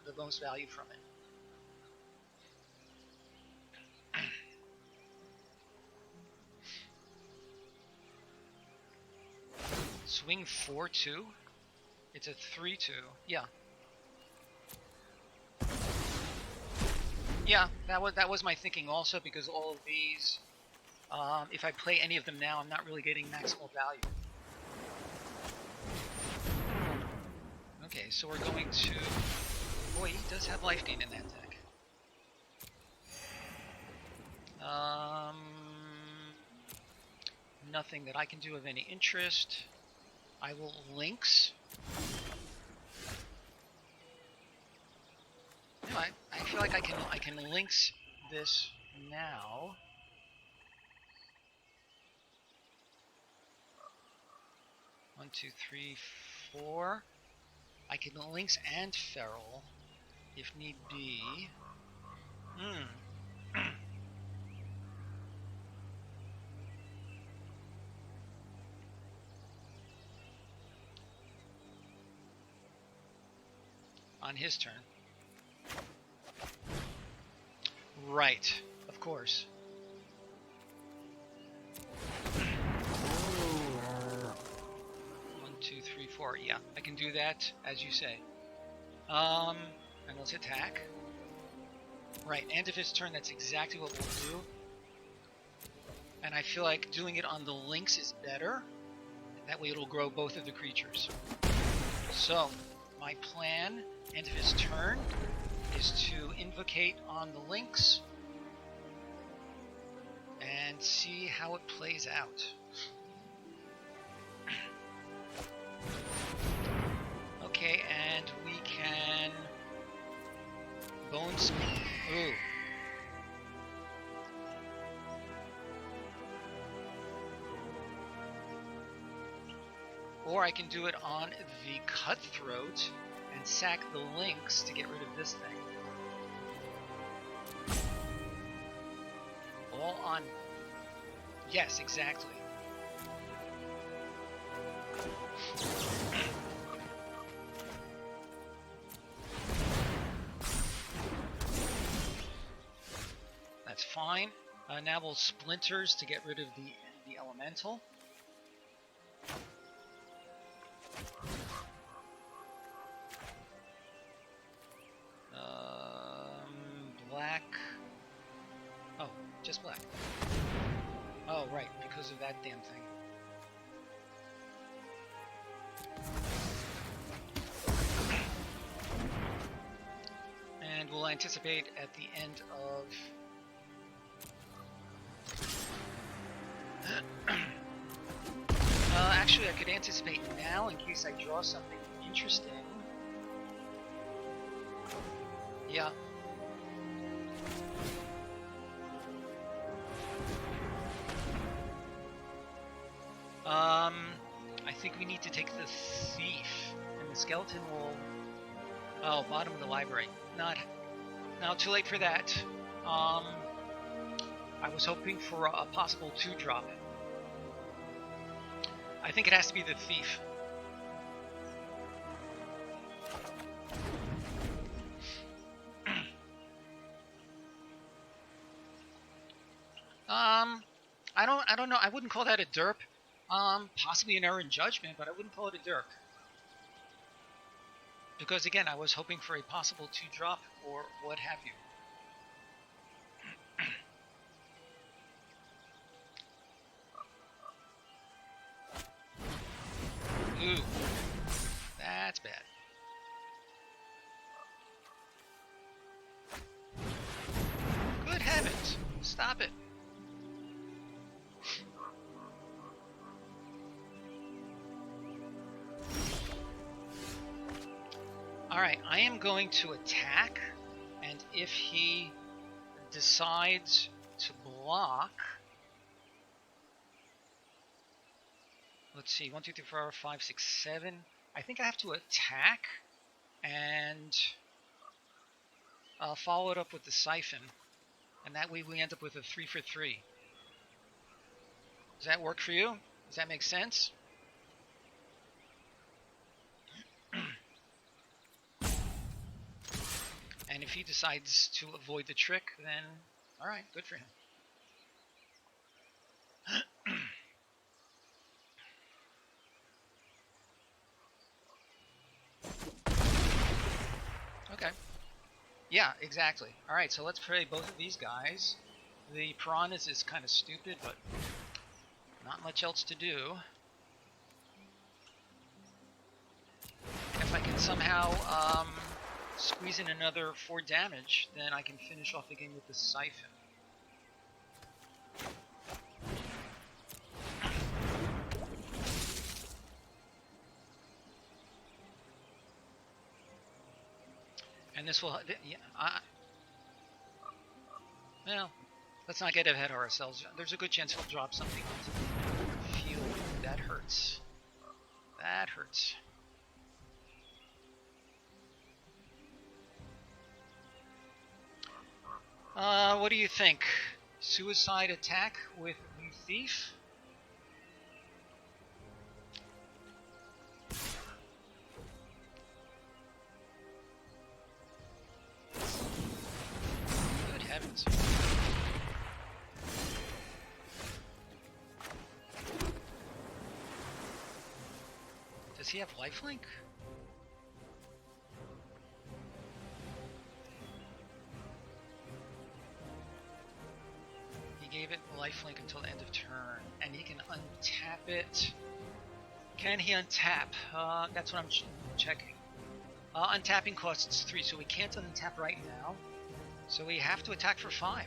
the most value from it. Swing 4-2. It's a 3-2. Yeah. Yeah, that was my thinking also, because all of these, if I play any of them now, I'm not really getting maximal value. Okay, so we're going to... Boy, he does have life gain in that deck. Nothing that I can do of any interest. I will Lynx. No, I feel like I can Lynx this now. One, two, three, 4. I can Lynx and Feral if need be. On his turn. Right, of course. One, two, three, 4. Yeah, I can do that, as you say. And let's attack. Right, end of his turn, that's exactly what we'll do. And I feel like doing it on the lynx is better. That way it'll grow both of the creatures. So, my plan, end of his turn, is to invocate on the lynx and see how it plays out. Okay, and we can bones. Ooh. Or I can do it on the cutthroat and sack the lynx to get rid of this thing. All on. Yes, exactly. That's fine. Now we'll splinters to get rid of the elemental. Black. Oh, just black. Oh, right, because of that damn thing. And we'll anticipate at the end of... actually, I could anticipate now in case I draw something interesting. Yeah. I think we need to take the thief, and the skeleton will... Oh, bottom of the library. Not too late for that. I was hoping for a possible 2-drop. I think it has to be the thief. I don't know. I wouldn't call that a derp. Possibly an error in judgment, but I wouldn't call it a derp. Because again, I was hoping for a possible 2-drop or what have you. Ooh, that's bad. Good heavens, stop it. Alright, I am going to attack, and if he decides to block... Let's see, 1, 2, 3, 4, 5, 6, 7. I think I have to attack, and follow it up with the siphon. And that way we end up with a 3 for 3. Does that work for you? Does that make sense? And if he decides to avoid the trick, then alright, good for him. Okay. Yeah, exactly. Alright, so let's play both of these guys. The piranhas is kind of stupid, but not much else to do. If I can somehow squeeze in another 4 damage, then I can finish off the game with the siphon. And this will... Yeah, well, let's not get ahead of ourselves. There's a good chance he'll drop something onto the field. That hurts. That hurts. What do you think? Suicide attack with the thief? Good heavens. Does he have lifelink? Give it lifelink until the end of turn, and he can untap it. Can he untap? That's what I'm checking. Untapping costs 3, so we can't untap right now. So we have to attack for 5.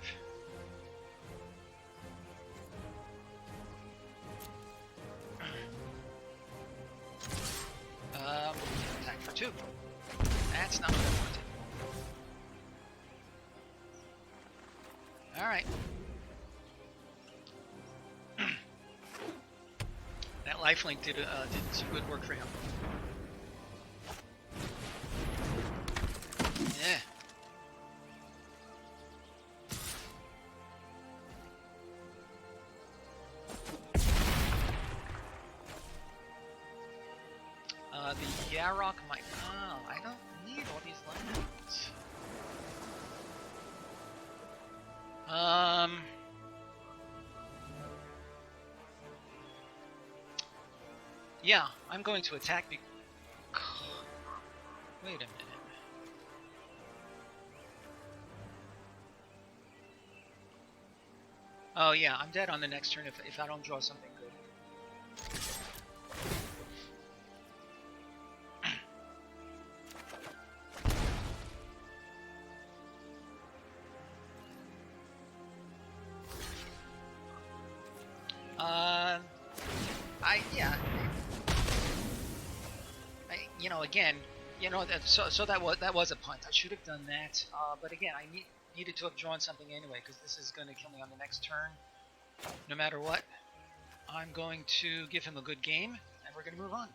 Attack for 2. That's not what I wanted. Alright. That lifelink did some good work for him. Yeah. The Yarok might... Oh, I don't need all these lands. Yeah, I'm going to attack Wait a minute. Oh yeah, I'm dead on the next turn if I don't draw something good. Again, that was a punt. I should have done that, but again, I needed to have drawn something anyway, because this is going to kill me on the next turn. No matter what, I'm going to give him a good game, and we're going to move on.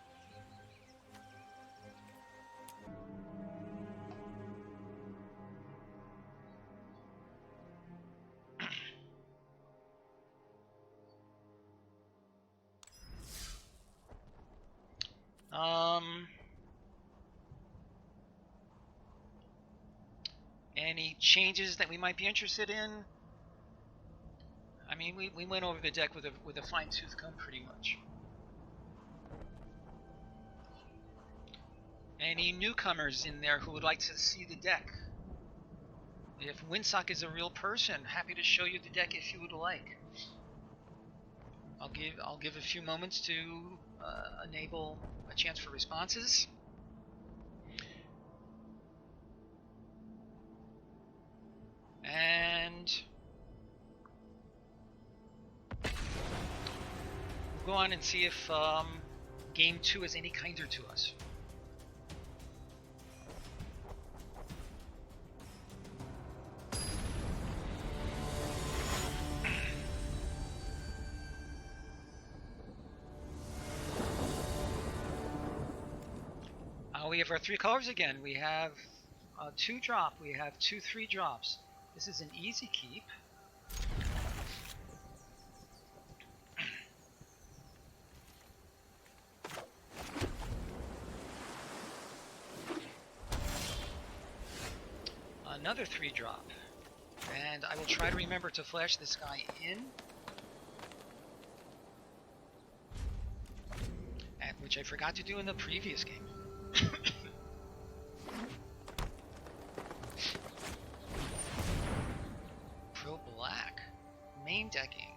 Any changes that we might be interested in? I mean, we went over the deck with a fine-tooth comb pretty much. Any newcomers in there who would like to see the deck? If Windsock is a real person, happy to show you the deck if you would like. I'll give a few moments to enable a chance for responses. And we'll go on and see if Game 2 is any kinder to us. We have our 3 colors again. We have 2 drop. We have 2 3 drops. This is an easy keep. Another 3 drop. And I will try to remember to flash this guy in. Which I forgot to do in the previous game. Pro black. Main decking.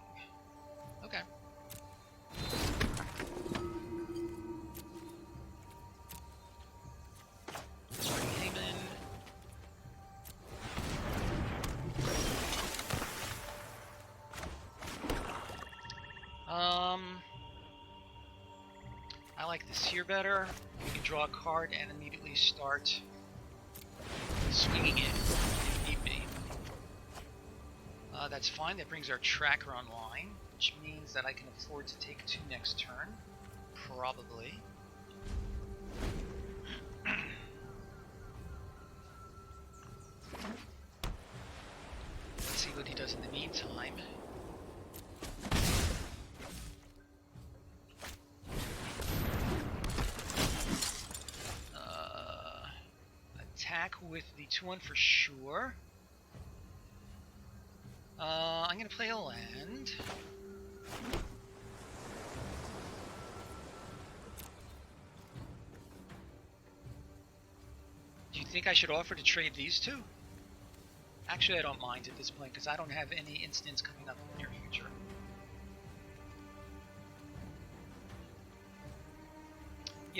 Okay. Haven. I like this here better. We can draw a card and immediately start swinging it if need be. That's fine. That brings our tracker online, which means that I can afford to take 2 next turn. Probably. Let's see what he does in the meantime. Attack with the 2-1 for sure. I'm going to play a land. Do you think I should offer to trade these 2? Actually, I don't mind at this point because I don't have any instants coming up in the near future.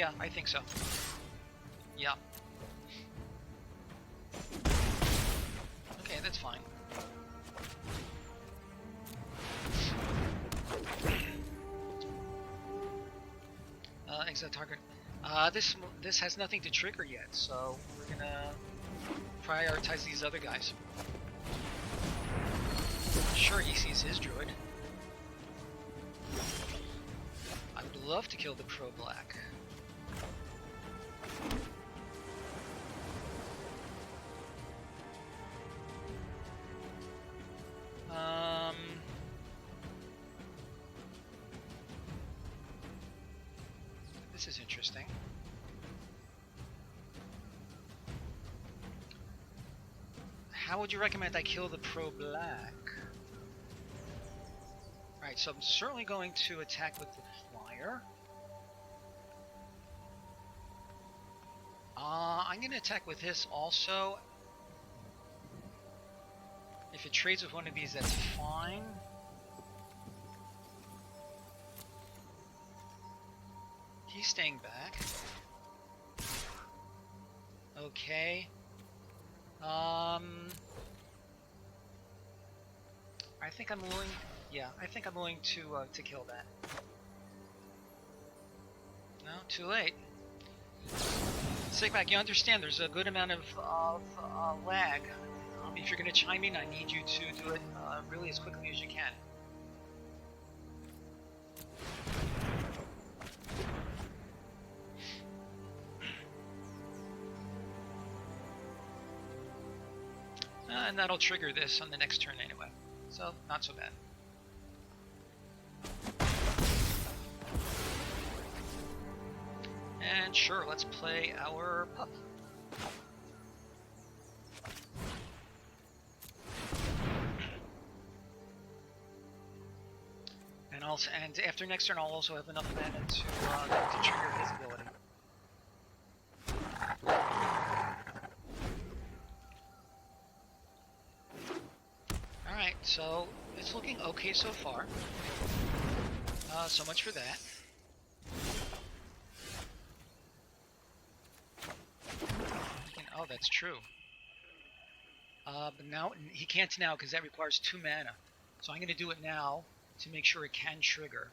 Yeah, I think so. Yeah. Okay, that's fine. Exit target. This has nothing to trigger yet, so we're gonna prioritize these other guys. Sure, he sees his druid. I would love to kill the pro-black. This is interesting. How would you recommend I kill the pro-black? Alright, so I'm certainly going to attack with the flyer. I'm going to attack with this also. If it trades with one of these, that's fine. He's staying back. Okay. I think I'm willing. Yeah, I think I'm willing to kill that. No, too late. Sigback, you understand there's a good amount of lag. If you're going to chime in, I need you to do it really as quickly as you can. And that'll trigger this on the next turn anyway, so not so bad. And sure, let's play our pup. And after next turn, I'll also have enough mana to trigger his ability. Alright, so it's looking okay so far. So much for that. Oh, that's true. But now he can't now because that requires 2 mana. So I'm going to do it now to make sure it can trigger.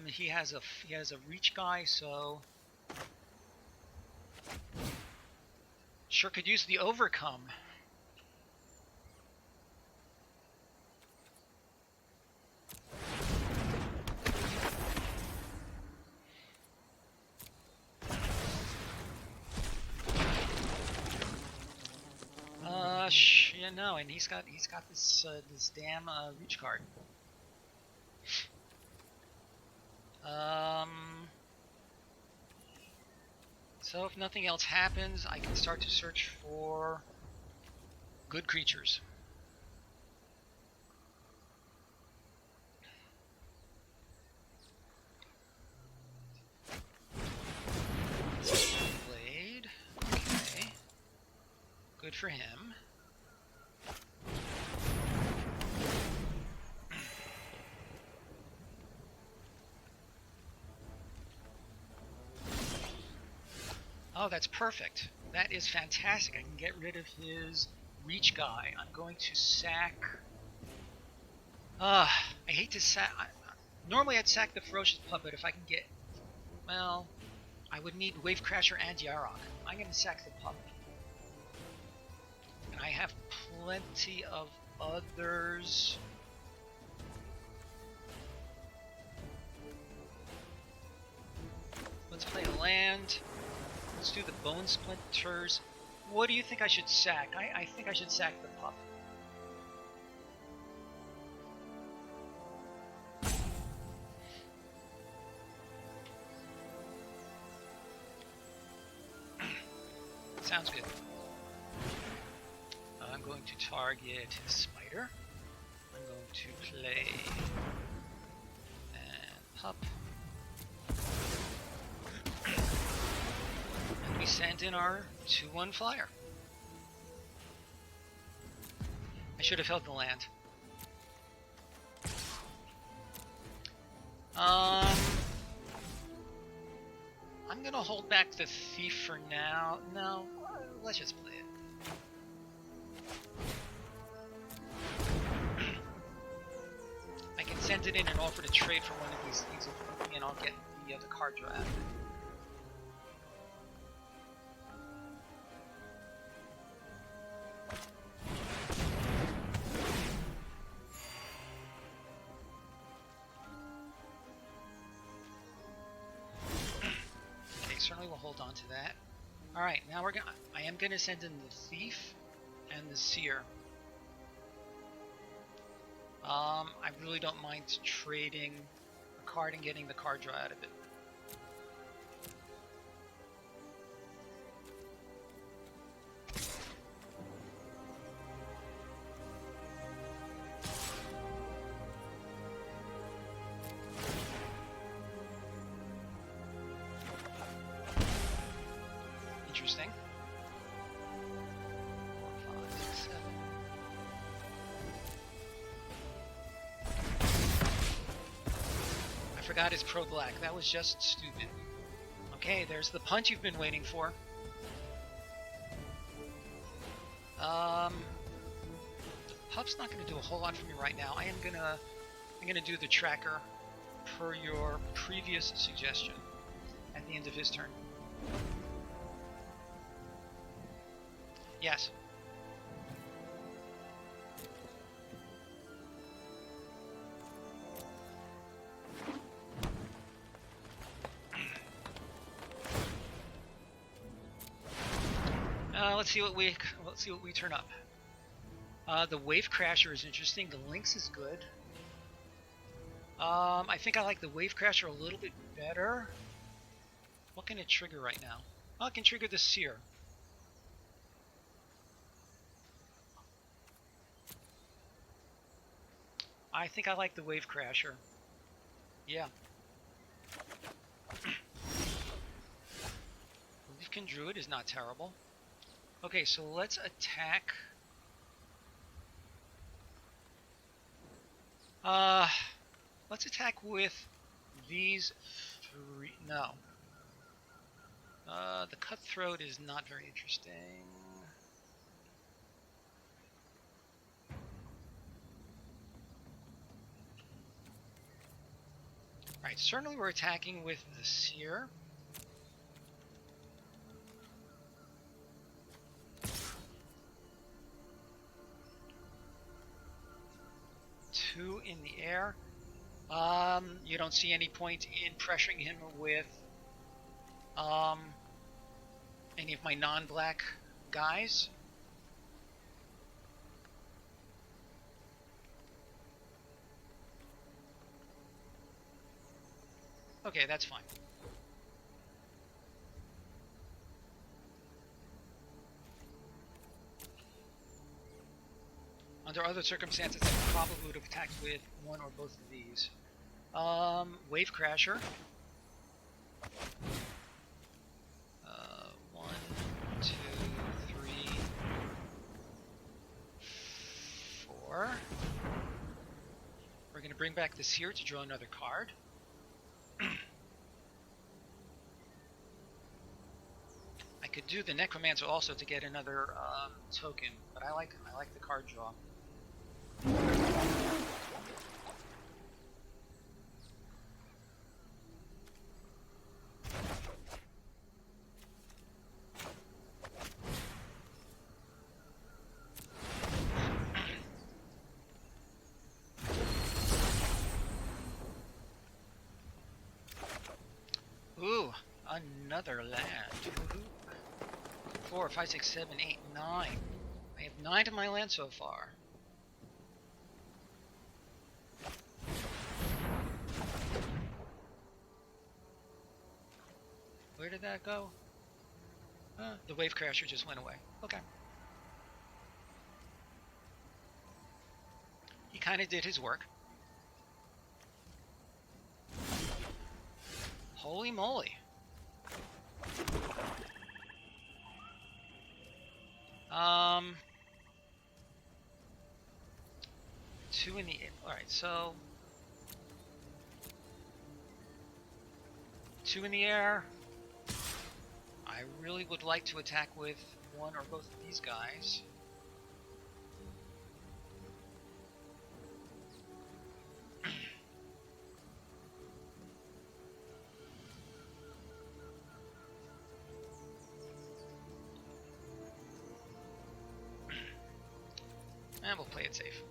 He has a reach guy, so sure could use the overcome. Yeah, no, and he's got this this damn reach card. So if nothing else happens, I can start to search for good creatures. Blade. Okay. Good for him. Oh, that's perfect. That is fantastic. I can get rid of his reach guy. I'm going to sack... I hate to sack... Normally I'd sack the Ferocious Puppet if I can get... Well, I would need Wave Crasher and Yarok. I'm going to sack the Puppet. And I have plenty of others. Let's play a land. Let's do the Bone Splinters. What do you think I should sack? I think I should sack the pup. Sounds good. I'm going to target Spider. I'm going to play and pup. And we send in our 2/1 flyer. I should have held the land. I'm gonna hold back the thief for now. No, let's just play it. I can send it in and offer to trade for one of these things, and I'll get the card draw out of it. Certainly we'll hold on to that. Alright, now I am gonna send in the thief and the seer. I really don't mind trading a card and getting the card draw out of it. Interesting. 4, 5, 6, 7. I forgot his pro black. That was just stupid. Okay, there's the punch you've been waiting for. Pup's not going to do a whole lot for me right now. I'm gonna do the tracker per your previous suggestion at the end of his turn. Yes. Let's see what we turn up. The Wave Crasher is interesting. The Lynx is good. I think I like the Wave Crasher a little bit better. What can it trigger right now? Oh, it can trigger the Seer. I think I like the Wave Crasher. Yeah. Leafkin Druid is not terrible. Okay, so let's attack. Let's attack with these three. No. The Cutthroat is not very interesting. Alright, certainly we're attacking with the Seer. Two in the air. You don't see any point in pressuring him with any of my non-black guys. Okay, that's fine. Under other circumstances, I probably would have attacked with one or both of these. Wave Crasher. 1, 2, 3, 4. We're going to bring back this here to draw another card. I could do the Necromancer also to get another token, but I like the card draw. Ooh, another land. 4, 5, 6, 7, 8, 9. I have 9 of my land so far. Where did that go? The Wave Crasher just went away. Okay. He kind of did his work. Holy moly. Two in the air. Alright, so 2 in the air. I really would like to attack with one or both of these guys. And we'll play it safe.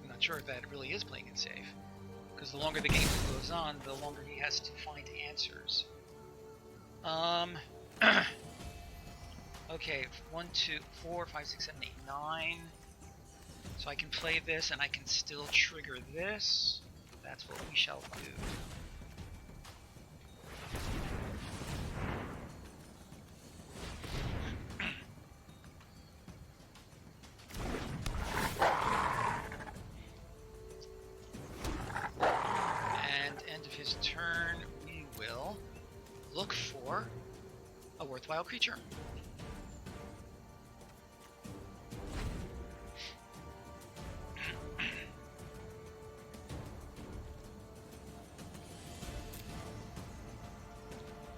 I'm not sure if that really is playing it safe, because the longer the game goes on, the longer he has to find answers. Okay, 1, 2, 4, 5, 6, 7, 8, 9. So I can play this and I can still trigger this. That's what we shall do. And end of his turn, we will look for a worthwhile creature.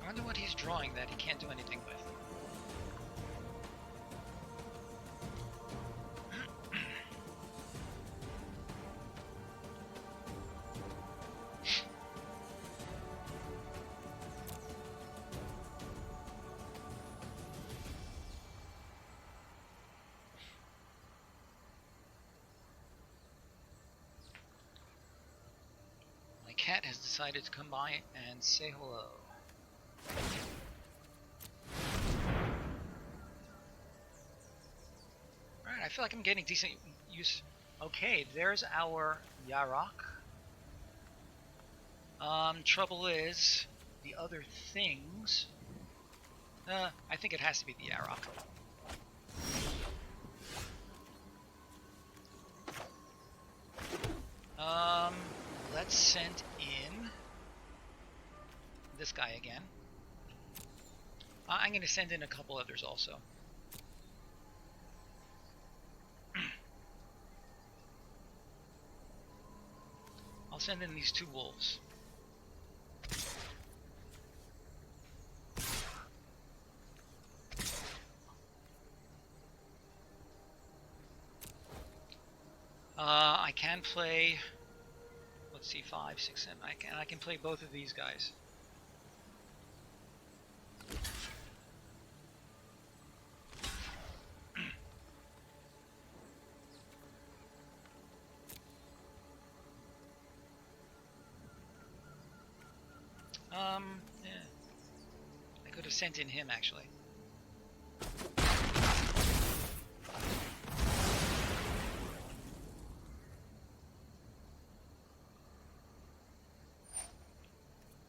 I wonder what he's drawing that he can't do anything with. My cat has decided to come by and say hello. Alright, I feel like I'm getting decent use. Okay, there's our Yarok. Trouble is, the other things... I think it has to be the Yarok. Let's send in this guy again. I'm going to send in a couple others also. I'll send in these 2 wolves. I can play, let's see, 5, 6, 7. I can play both of these guys. Yeah. I could have sent in him actually.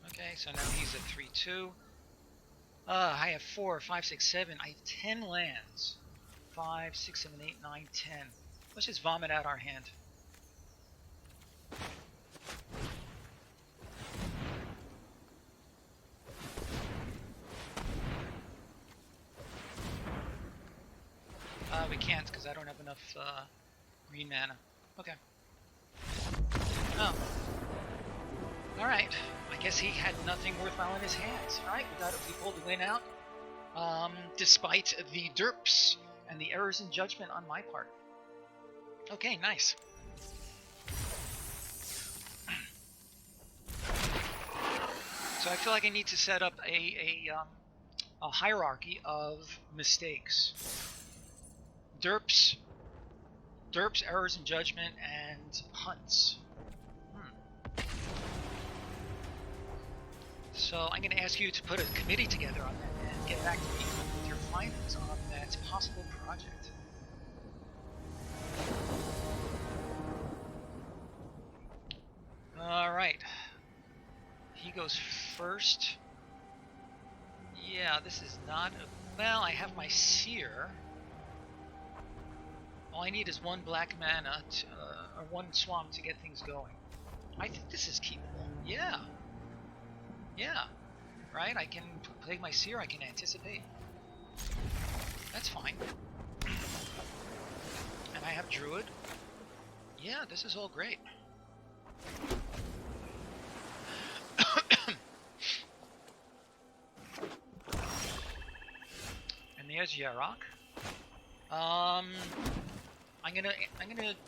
Okay, so now he's at 3-2. I have 4, 5, 6, 7. I have 10 lands. 5, 6, 7, 8, 9, 10. Let's just vomit out our hand. We can't because I don't have enough green mana. Okay. Oh. Alright. I guess he had nothing worthwhile in his hands. Alright, we pulled the win out. Despite the derps and the errors in judgment on my part. Okay, nice. So I feel like I need to set up a hierarchy of mistakes. Derps, errors in judgment, and hunts. So I'm going to ask you to put a committee together on that and get back to me with your findings on that possible project. Alright. He goes first. Yeah, this is not... Well, I have my Seer. All I need is 1 black mana, or 1 swamp to get things going. I think this is keepable. Yeah. Yeah. Right? I can play my Seer, I can anticipate. That's fine. And I have Druid. Yeah, this is all great. Here's Yarok. I'm gonna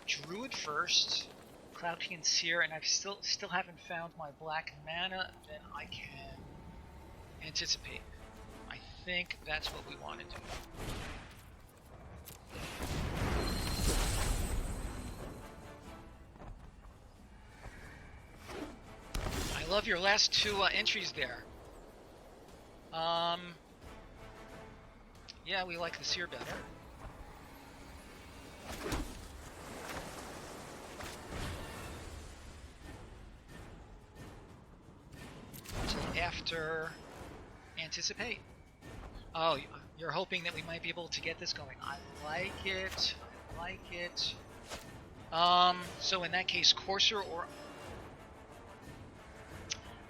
Druid first, Cloud King and Seer, and I've still haven't found my black mana. Then I can anticipate. I think that's what we want to do. I love your last two entries there. Yeah, we like the Seer better. Until after anticipate. Oh, you're hoping that we might be able to get this going. I like it. I like it. So in that case, Courser or...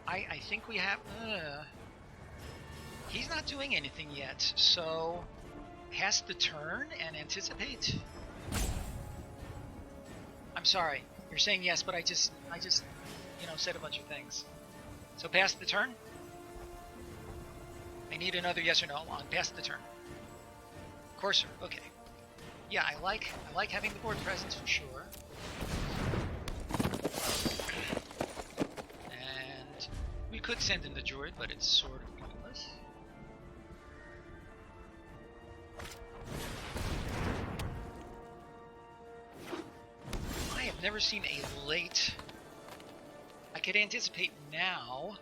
I think we have... he's not doing anything yet, so... Pass the turn and anticipate? I'm sorry. You're saying yes, but I just, you know, said a bunch of things. So pass the turn? I need another yes or no on pass the turn. Courser, okay. Yeah, I like having the board presence for sure. And we could send in the Druid, but it's sort of pointless. I have never seen a late... I could anticipate now.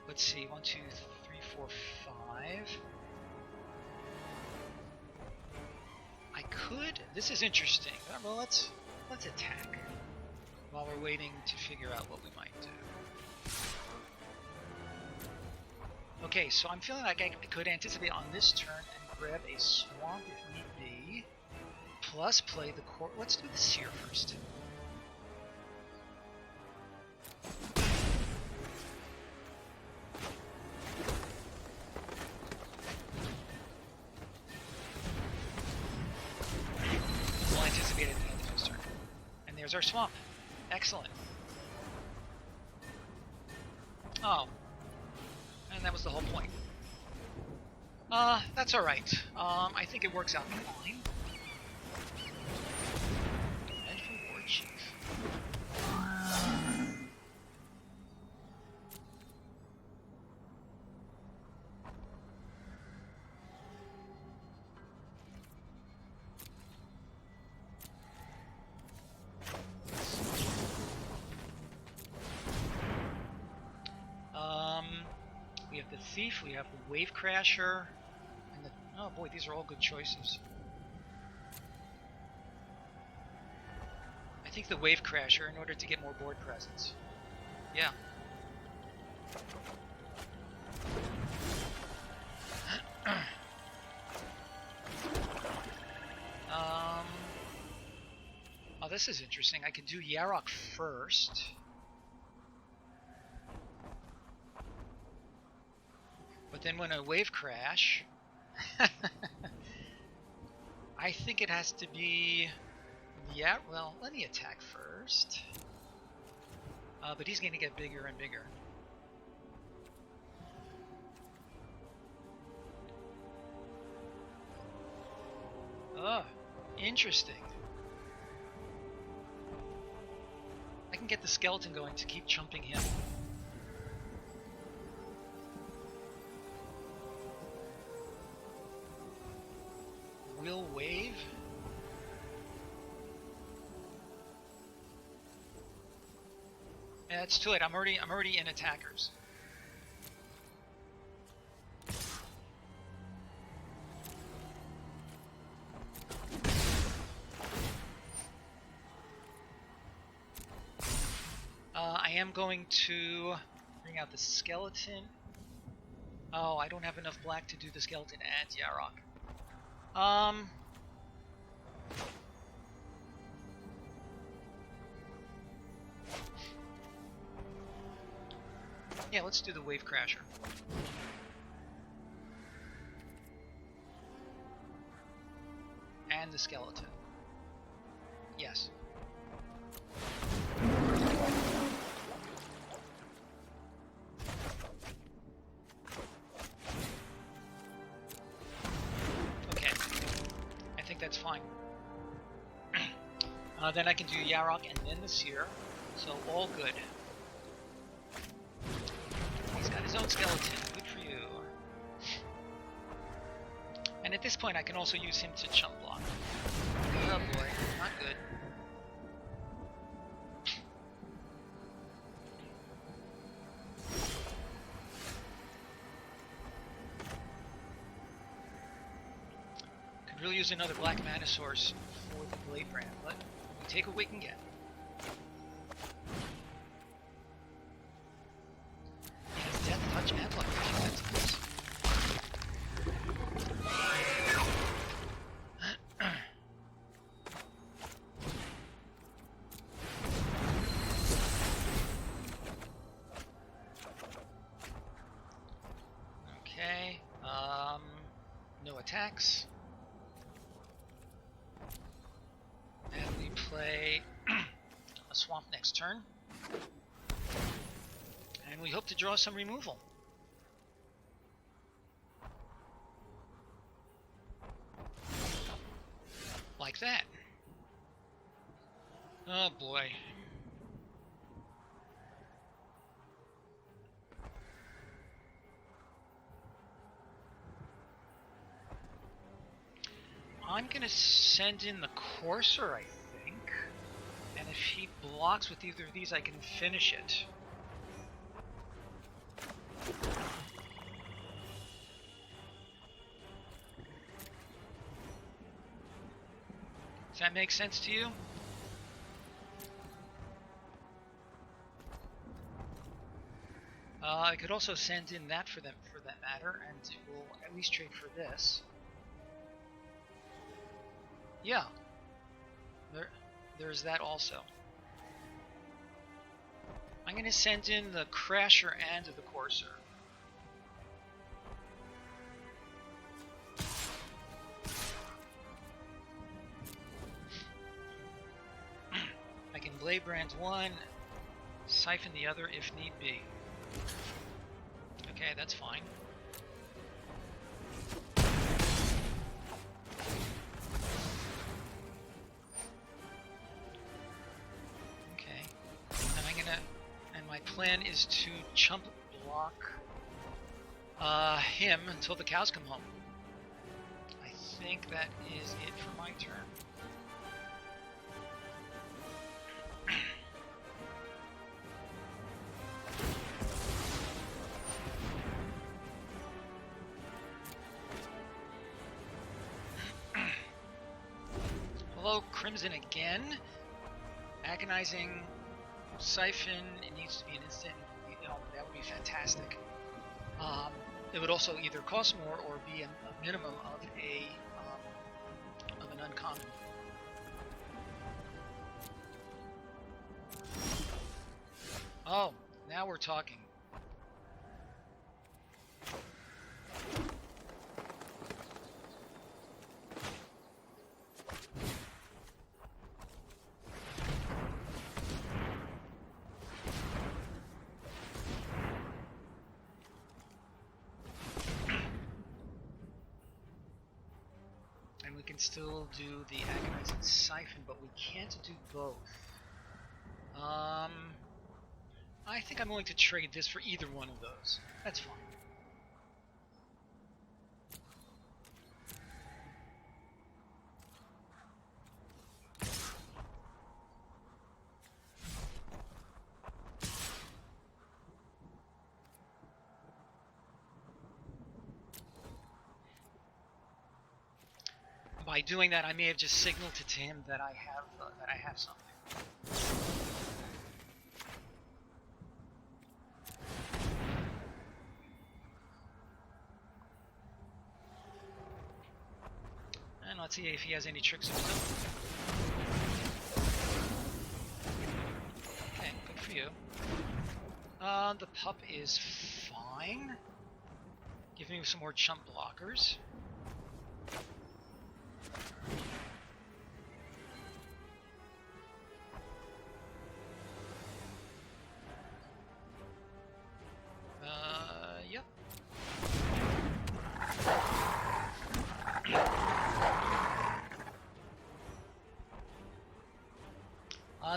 Let's see, 1, 2, 3, 4, 5. I could... This is interesting. Well, let's attack while we're waiting to figure out what we might do. Okay, so I'm feeling like I could anticipate on this turn and grab a Swamp if need be, plus play the core. Let's do the Seer first. We'll anticipate at the end of his turn. And there's our Swamp. Excellent. Oh. And that was the whole point. That's alright. I think it works out fine. Vengeful War Chief. We have the Thief, we have the Wave Crasher, and the... Oh boy, these are all good choices. I think the Wave Crasher in order to get more board presence. Yeah. Oh, this is interesting. I can do Yarok first. But then when a wave crash, I think it has to be, yeah, well, let me attack first. But he's going to get bigger and bigger. Oh, interesting. I can get the skeleton going to keep chumping him. Will wave. Yeah, it's too late. I'm already in attackers. I am going to bring out the skeleton. Oh, I don't have enough black to do the skeleton and Yarok. Yeah, let's do the Wave Crasher. And the skeleton. Yes. fine. Then I can do Yarok and then the Seer, so all good. He's got his own skeleton, good for you. And at this point I can also use him to chump block. Oh boy, not good. Could really use another black mana source for the Blade Brand, but we take what we can get. Yes, Death Touch and Luck Vision, that's nice. Okay, no attacks. And we play a swamp next turn. And we hope to draw some removal. Like that. Oh boy. I'm gonna send in the Courser, I think. And if he blocks with either of these, I can finish it. Does that make sense to you? I could also send in that for them, for that matter, and it will at least trade for this. Yeah, there's that also. I'm going to send in the Crasher and the Courser. I can Blade Brand one, Siphon the other if need be. Okay, that's fine. My plan is to chump block him until the cows come home. I think that is it for my turn. Hello, Crimson again. Agonizing Siphon, it needs to be an instant, you know, that would be fantastic. It would also either cost more or be a minimum of an uncommon. Oh, now we're talking. We can still do the Agonizing Siphon, but we can't do both. I think I'm willing to trade this for either one of those. That's fine. By doing that, I may have just signaled to him that I have something. And let's see if he has any tricks of his own. Okay, good for you. The pup is fine. Give me some more chump blockers. Yep.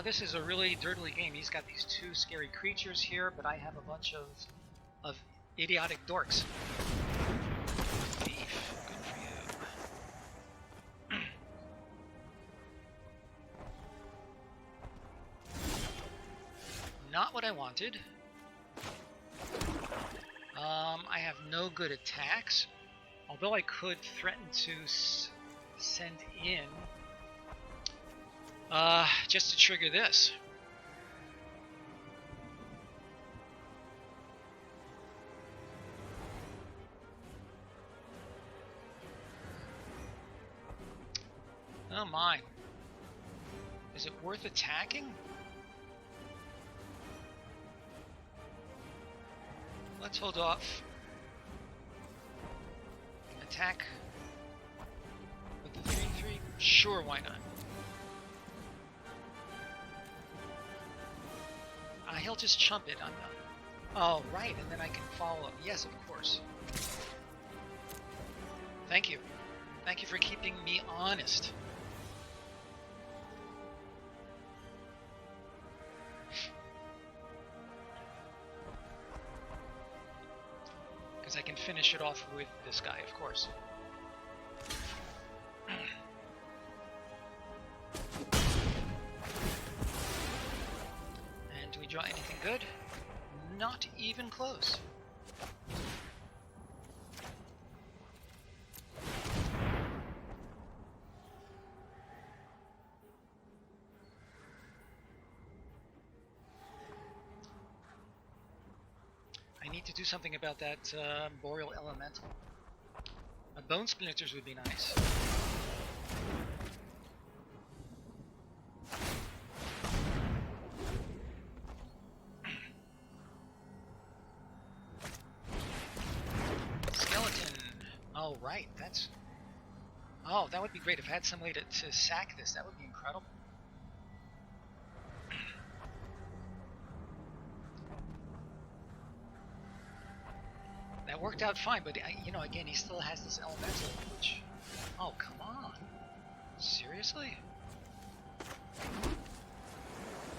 this is a really dirtly game. He's got these two scary creatures here, but I have a bunch of idiotic dorks. Thief, good for you. Not what I wanted. I have no good attacks, although I could threaten to send in just to trigger this. Oh my. Is it worth attacking? Let's hold off. Attack with the 3-3? Sure, why not? He'll just chump it. Oh, right, and then I can follow up. Yes, of course. Thank you. Thank you for keeping me honest. Because I can finish it off with this guy, of course. And do we draw anything good? Not even close. I need to do something about that boreal elemental. Bone splinters would be nice. Skeleton. Oh, right. That's... Oh, that would be great if I had some way to sack this. That would be incredible. That worked out fine, but you know, again, he still has this elemental, which... Oh, come on. Seriously?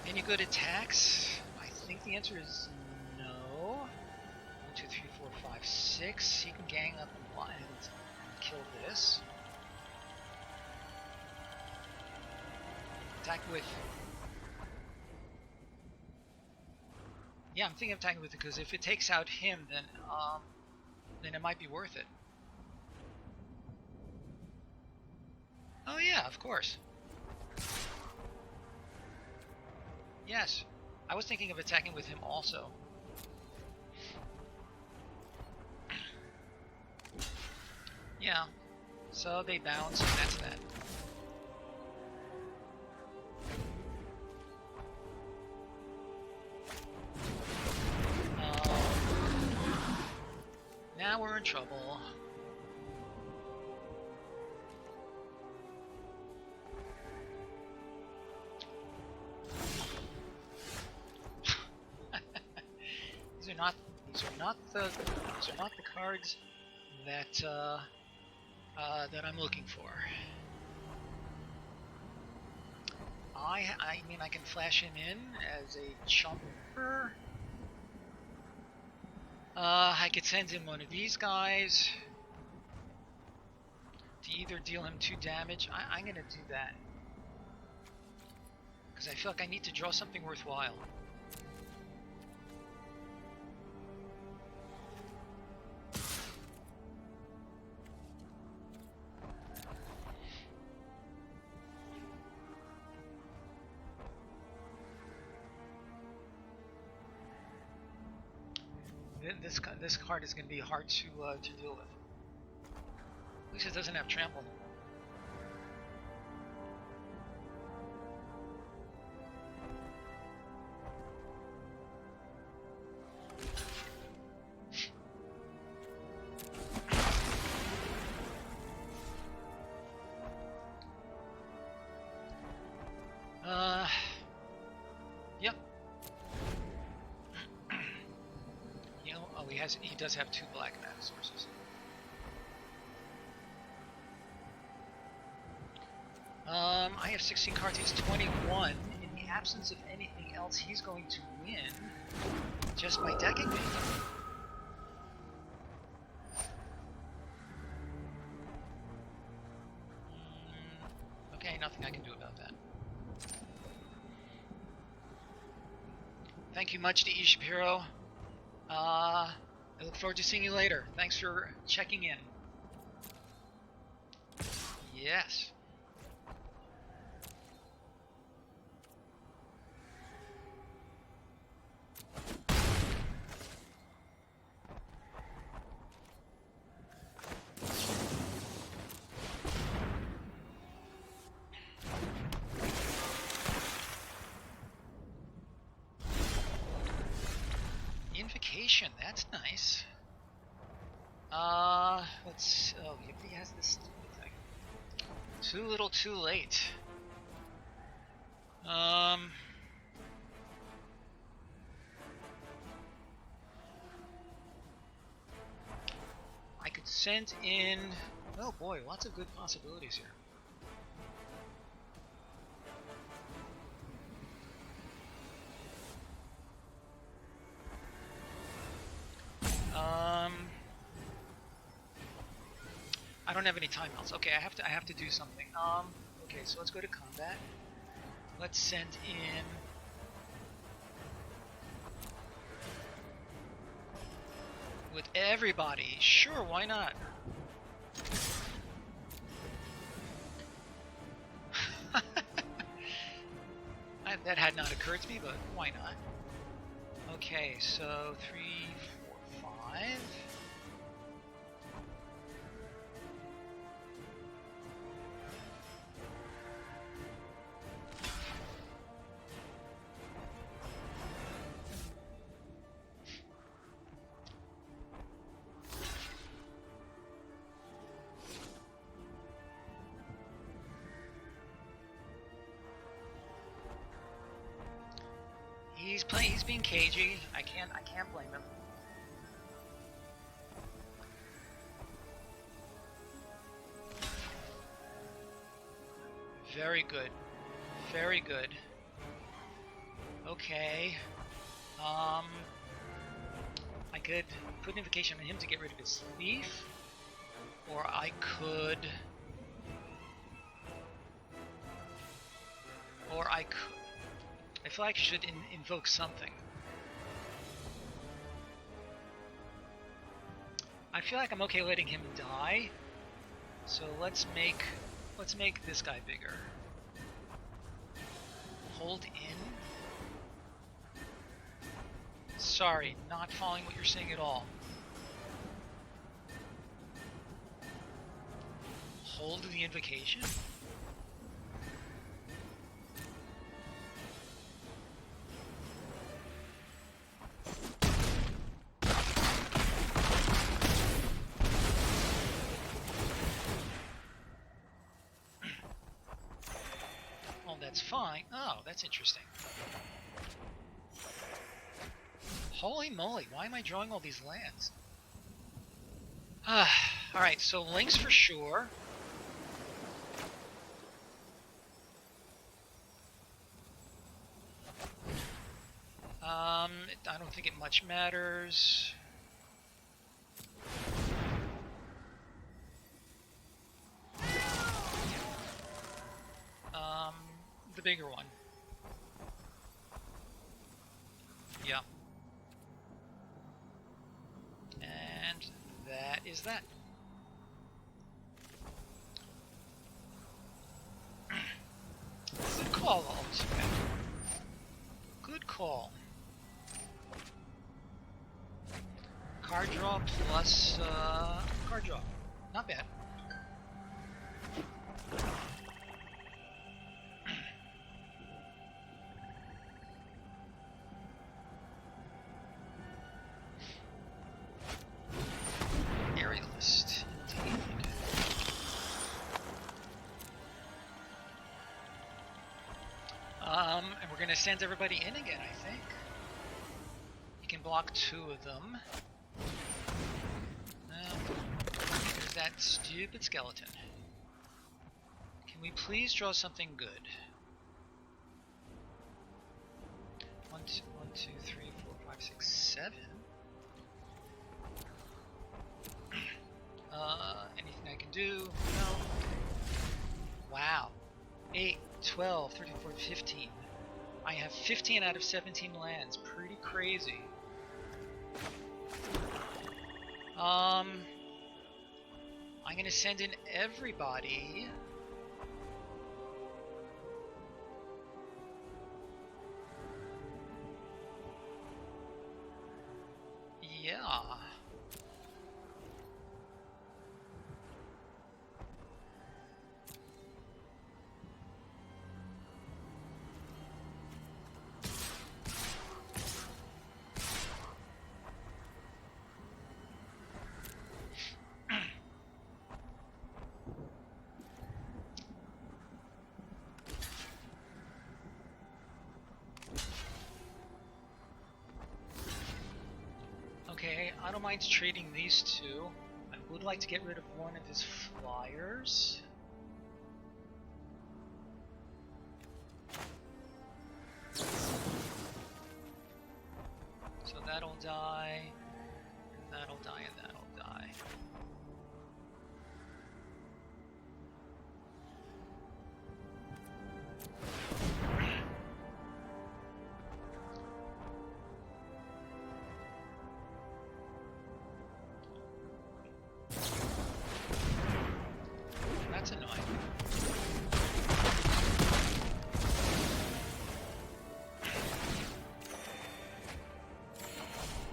Any good attacks? I think the answer is no. 1, 2, 3, 4, 5, 6. He can gang up and kill this. Attack with... Yeah, I'm thinking of attacking with it because if it takes out him, then it might be worth it. Oh yeah, of course. Yes, I was thinking of attacking with him also. Yeah, so they bounce, and that's that. Now we're in trouble. These are not the cards that that I'm looking for. I mean, I can flash him in as a chumper. I could send him one of these guys to either deal him 2 damage. I'm gonna do that because I feel like I need to draw something worthwhile. This card is going to be hard to deal with. At least it doesn't have trample. Yep. He does have 2 black mana sources. I have 16 cards. He's 21 in the absence of anything else, he's going to win just by decking me. Okay, nothing I can do about that. Thank you much to E. Shapiro. I look forward to seeing you later. Thanks for checking in. Yes. Invocation, that's nice. Let's. Oh, he has this stupid thing. Too little, too late. I could send in. Oh boy, lots of good possibilities here. I don't have any timeouts. Okay, I have to do something. Okay, so let's go to combat. Let's send in with everybody. Sure, why not? That had not occurred to me, but why not? Okay, so 3, 4, 5. He's being cagey. I can't blame him. Very good. Very good. Okay. I could put an invocation on him to get rid of his thief, or I could I feel like I should invoke something. I feel like I'm okay letting him die. So let's make this guy bigger. Hold in. Sorry, not following what you're saying at all. Hold the invocation? That's fine. Oh, that's interesting. Holy moly, why am I drawing all these lands? Alright, so links for sure. I don't think it much matters. The bigger one. Yeah. And that is that. Good call, Alt. Good call. Card draw plus card draw. Not bad. And we're going to send everybody in again, I think. You can block 2 of them. There's that stupid skeleton. Can we please draw something good? 1, 2, 3, 4, 5, 6, 7. Anything I can do? No. Wow. 8, 12, 13, 14, 15. I have 15 out of 17 lands. Pretty crazy. I'm gonna send in everybody. Yeah. Okay, I don't mind trading these two. I would like to get rid of one of his flyers. So that'll die, and that'll die, and that'll die. That's annoying.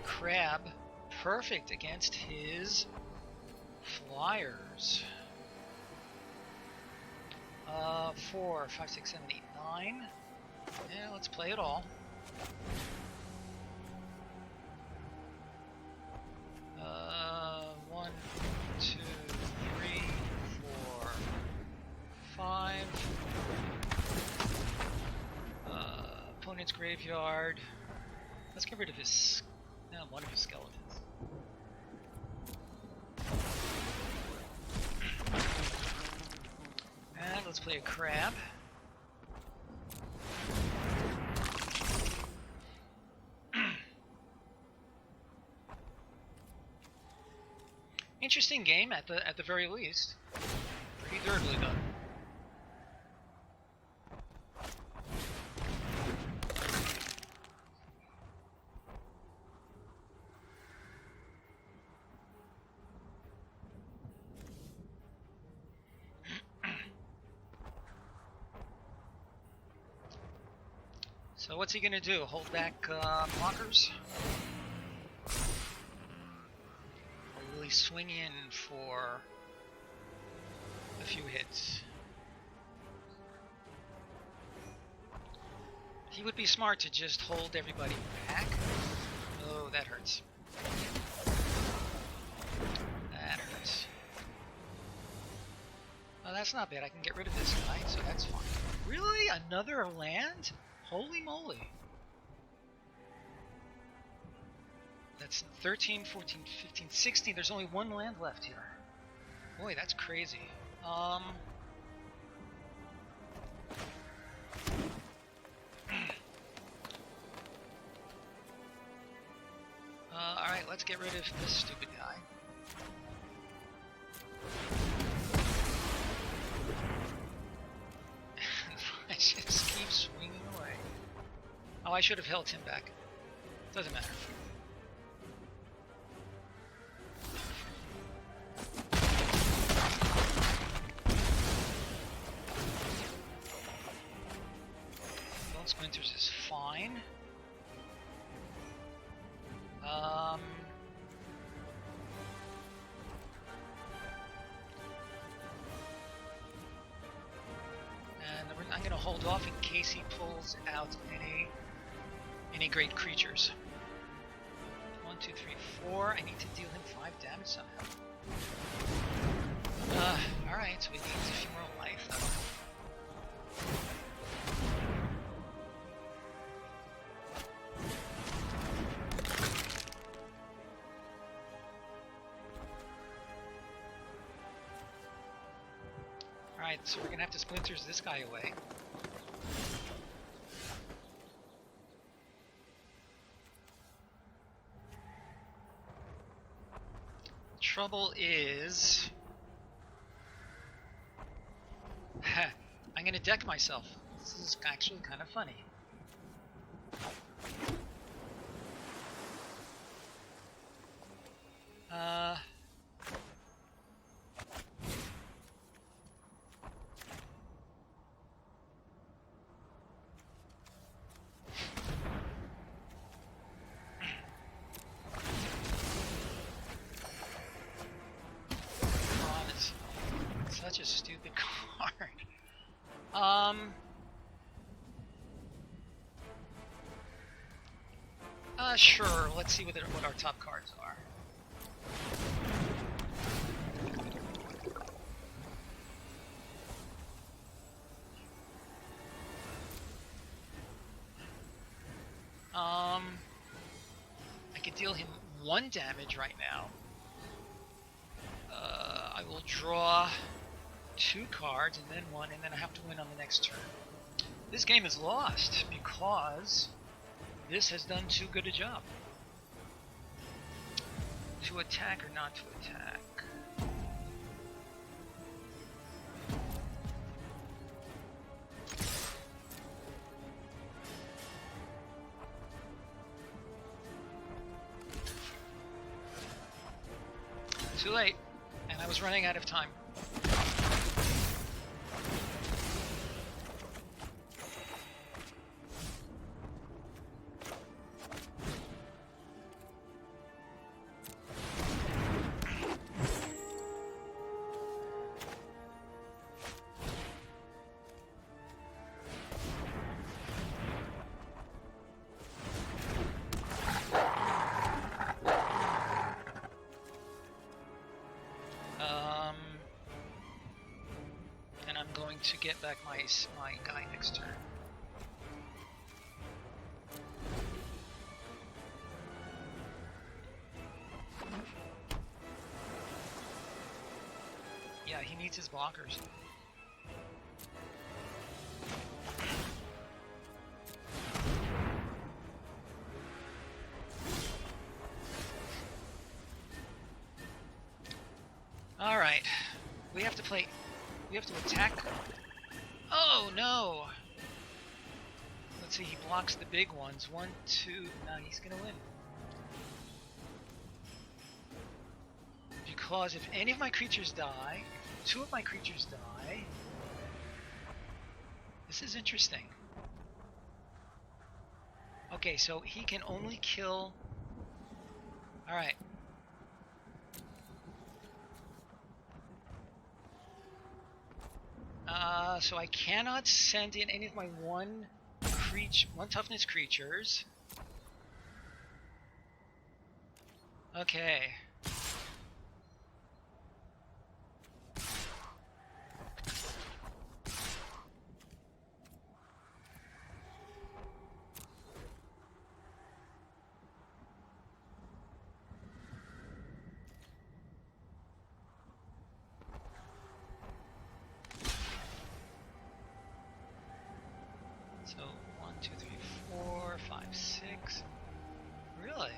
Crab, perfect against his flyers. 4, 5, 6, 7, 8, 9. Yeah, let's play it all. One, 2, 3, 4, 5. Opponent's graveyard. Let's get rid of his. One of his skeletons. And let's play a crab. Interesting game at the very least. Pretty dirtily done. So what's he gonna do? Hold back blockers? Or will he swing in for a few hits? He would be smart to just hold everybody back. Oh, that hurts. That hurts. Oh, that's not bad. I can get rid of this guy, so that's fine. Really? Another land? Holy moly. That's 13, 14, 15, 16. There's only one land left here. Boy, that's crazy. Alright, let's get rid of this stupid guy. I just keep swinging away. Oh, I should have held him back. Doesn't matter. Bone Splinters is fine. And I'm going to hold off in case he pulls out any great creatures. 1, 2, 3, 4. I need to deal him 5 damage somehow. Alright, so we need a few more life. Alright, so we're gonna have to splinters this guy away. trouble is... I'm going to deck myself. This is actually kind of funny. Such a stupid card. Sure. Let's see what our top cards are. I could deal him 1 damage right now. I will draw 2 cards and then 1, and then I have to win on the next turn. This game is lost because this has done too good a job. To attack or not to attack? Too late, and I was running out of time. And I'm going to get back my guy next turn. Yeah, he needs his blockers. Alright. We have to attack. Oh no! Let's see, he blocks the big ones. 1, 2, no, he's gonna win. Because if any of my creatures die, 2 of my creatures die. This is interesting. Okay, so he can only kill... Alright. So I cannot send in any of my 1 toughness creatures. Okay. So 1, 2, 3, 4, 5, 6. Really?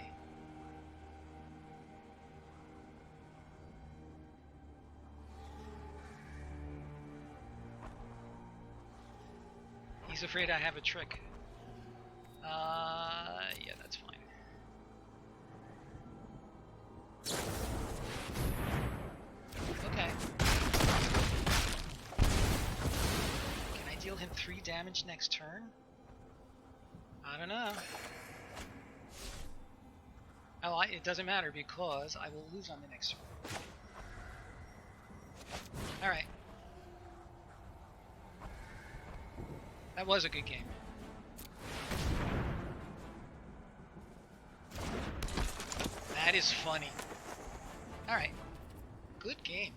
He's afraid I have a trick. Yeah, that's fine. Okay. Can I deal him 3 damage next turn? I don't know. Oh, it doesn't matter because I will lose on the next turn. Alright. That was a good game. That is funny. Alright. Good game.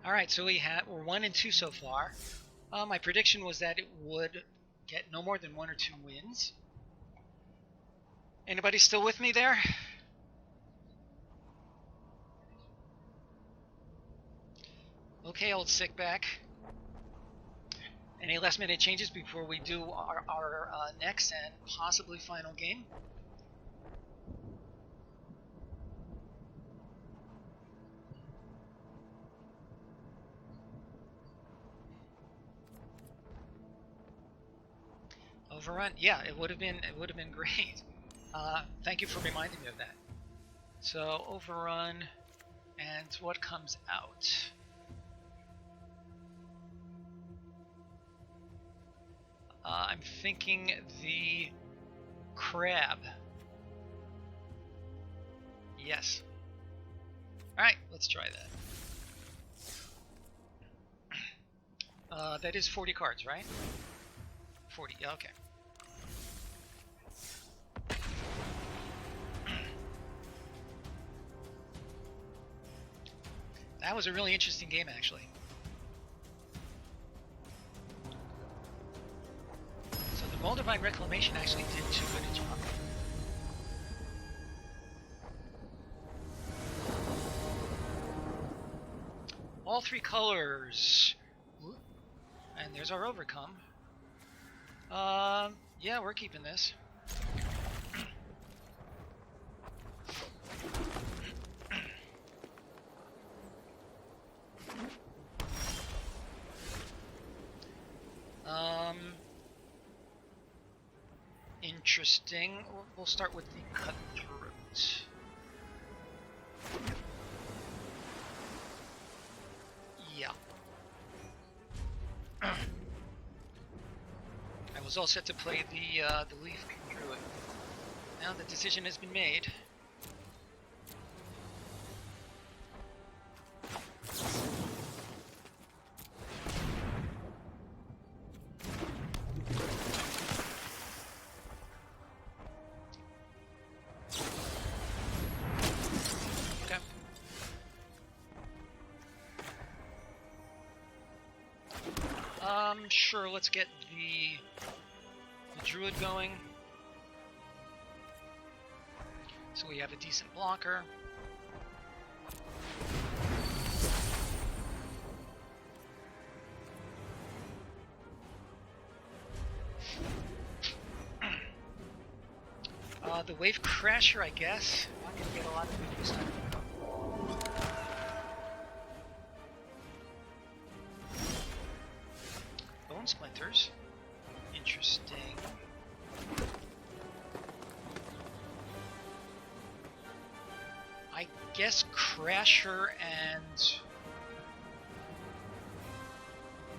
Alright, so we're 1 and 2 so far. My prediction was that it would get no more than 1 or 2 wins. Anybody still with me there? Okay, old sick back. Any last minute changes before we do our next and possibly final game? Overrun? Yeah, it would have been great. Thank you for reminding me of that. So overrun, and what comes out? I'm thinking the crab. Yes. Alright, let's try that. That is 40 cards, right? 40, okay. That was a really interesting game, actually. So the Moldavine Reclamation actually did too good a job. All three colors. And there's our overcome. Yeah, we're keeping this. Interesting. We'll start with the cutthroat. Yeah. I was all set to play the Leaf Druid. Now the decision has been made. Sure, let's get the Druid going. So we have a decent blocker. The Wave Crasher, I guess. Not gonna get a lot of good use out of it. Splinters. Interesting. I guess Crasher and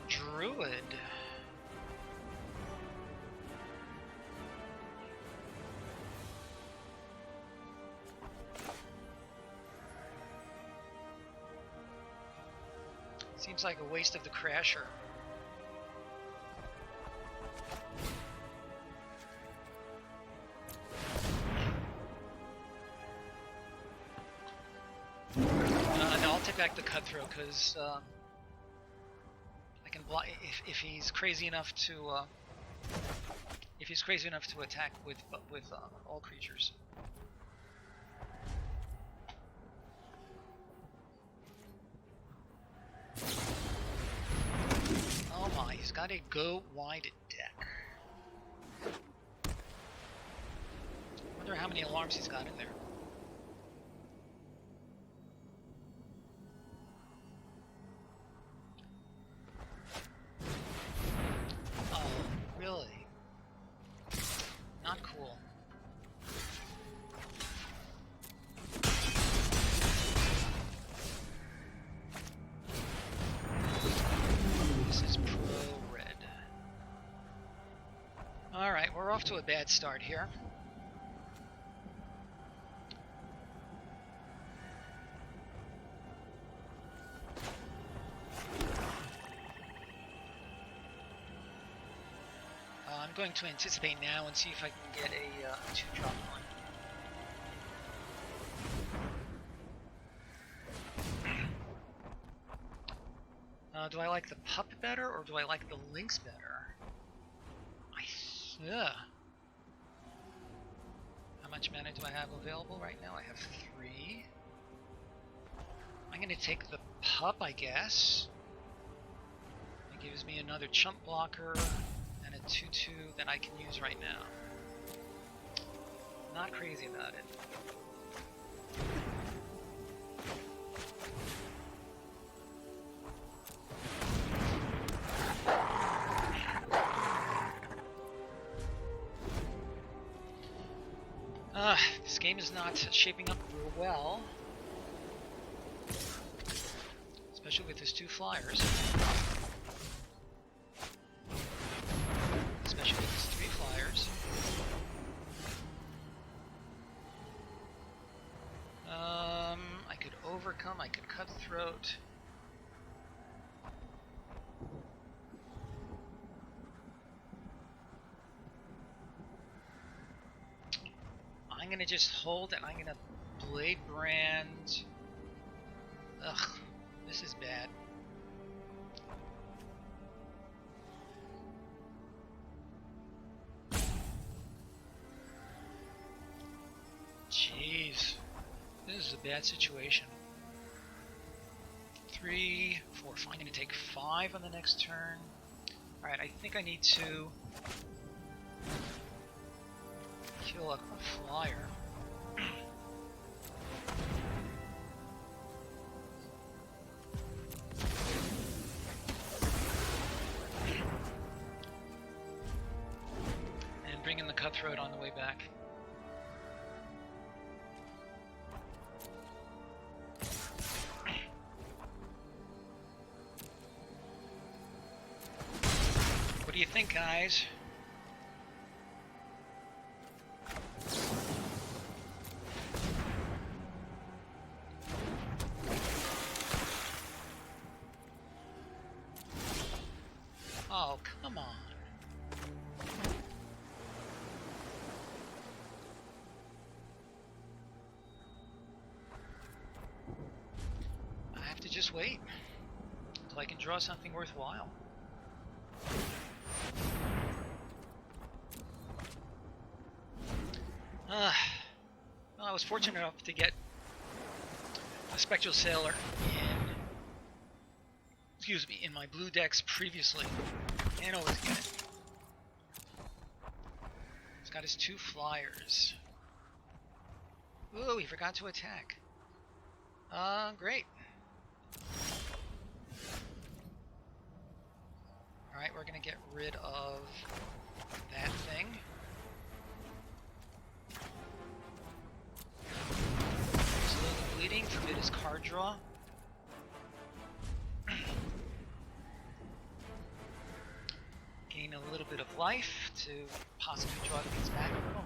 Druid. Seems like a waste of the Crasher. Back the cutthroat because I can block if he's crazy enough to attack with all creatures. Oh my, he's got a go wide deck. Wonder how many alarms he's got in there. Off to a bad start here. I'm going to anticipate now and see if I can get a 2-drop one. Do I like the pup better or do I like the lynx better? Yeah. How much mana do I have available right now? I have 3. I'm going to take the pup, I guess. It gives me another chump blocker and a 2/2 that I can use right now. Not crazy about it. This game is not shaping up real well, especially with his 2 flyers, especially with his 3 flyers. I could overcome, I could cutthroat. I'm gonna just hold and I'm gonna blade brand. Ugh, this is bad. Jeez, this is a bad situation. 3, 4, 5. I'm gonna take 5 on the next turn. Alright, I think I need to kill a flyer. And bring in the cutthroat on the way back. What do you think, guys? Oh, come on. I have to just wait until I can draw something worthwhile. Well, I was fortunate enough to get a Spectral Sailor in my blue decks previously, and always get it. He's got his 2 flyers. Ooh, he forgot to attack. Great. Alright, we're gonna get rid of that thing. Slowly bleeding, forbid his card draw. Gain a little bit of life to possibly draw things back a little.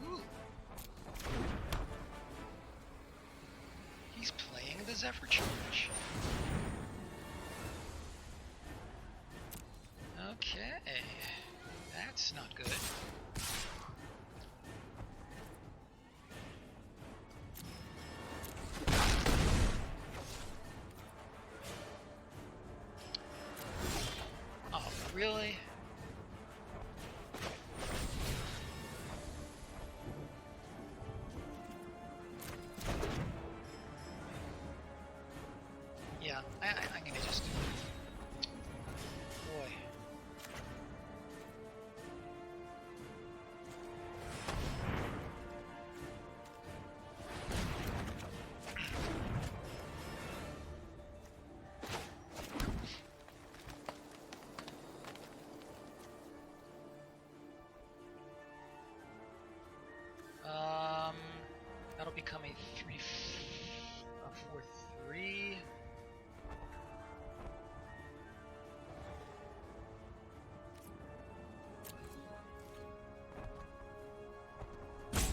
Ooh. He's playing the Zephyr Charge. Okay, that's not good. Oh, really? Yeah, I'm gonna just... Boy. That'll become a 4/3.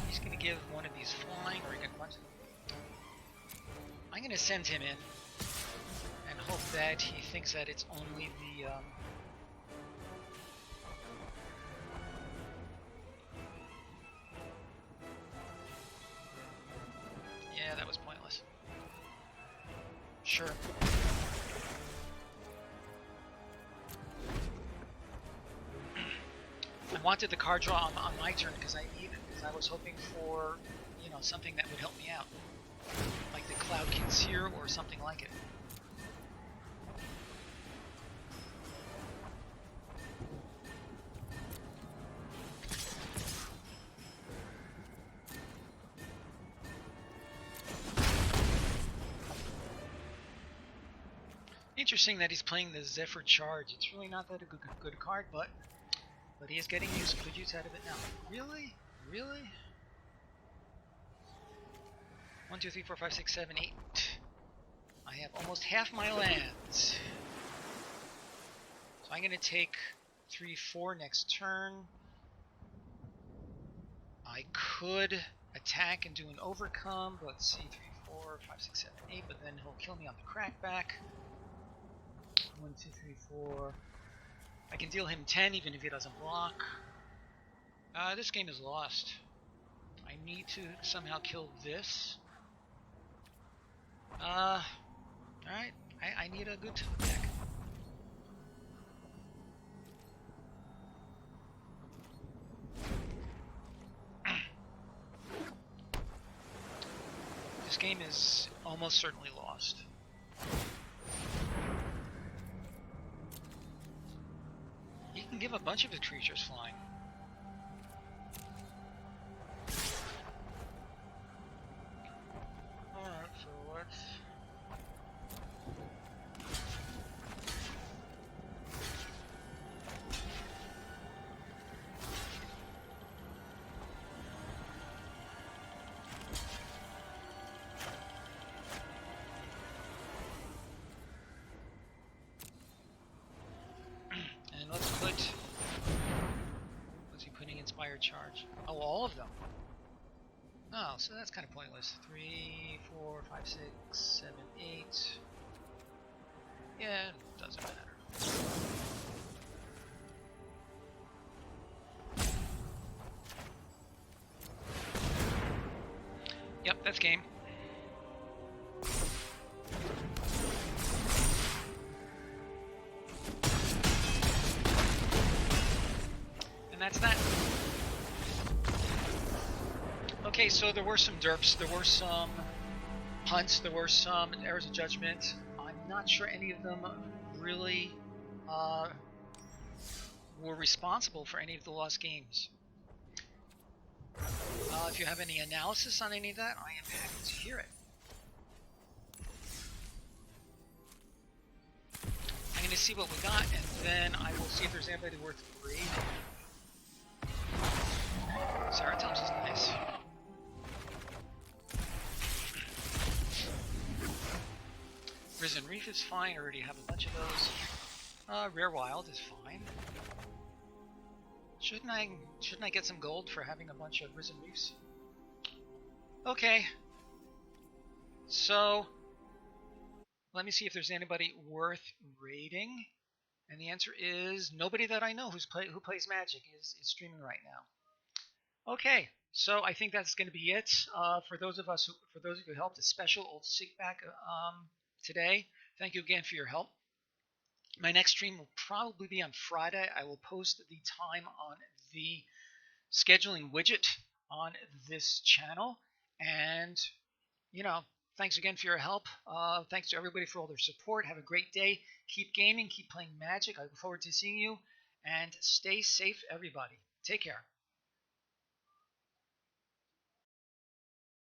He's gonna give one of these flying, or he can punch them. I'm gonna send him in and hope that he thinks that it's only the yeah, that was pointless. Sure. I wanted the card draw on my turn because I was hoping for, you know, something that would help me out, like the Cloudkin Seer or something like it. interesting that he's playing the Zephyr Charge. It's really not that a good card, but he is getting good use out of it now. Really? Really? 1, 2, 3, 4, 5, 6, 7, 8. I have almost half my lands. So I'm going to take 3, 4 next turn. I could attack and do an overcome, but let's see, 3, 4, 5, 6, 7, 8, but then he'll kill me on the crackback. 1, 2, 3, 4. I can deal him 10 even if he doesn't block. This game is lost. I need to somehow kill this. Alright, I need a good attack. This game is almost certainly lost. He can give a bunch of his creatures flying. Alright, so let's... and let's put... What's he putting? Inspired Charge. Oh, all of them. Oh, so that's kind of pointless. 3, 4, 5, 6, 7, 8. Yeah, it doesn't matter. Yep, that's game. And that's that. Okay, so there were some derps, there were some punts, there were some errors of judgment. I'm not sure any of them really were responsible for any of the lost games. If you have any analysis on any of that, I am happy to hear it. I'm going to see what we got, and then I will see if there's anybody worth raiding. Saratops is nice. Risen Reef is fine, I already have a bunch of those. Rare Wild is fine. Shouldn't I get some gold for having a bunch of Risen Reefs? Okay. So let me see if there's anybody worth raiding. And the answer is nobody that I know who plays Magic is streaming right now. Okay, so I think that's going to be it. For those of you who helped, a special old Sigback today. Thank you again for your help. My next stream will probably be on Friday. I will post the time on the scheduling widget on this channel. And, you know, thanks again for your help. Thanks to everybody for all their support. Have a great day. Keep gaming. Keep playing Magic. I look forward to seeing you. And stay safe, everybody. Take care.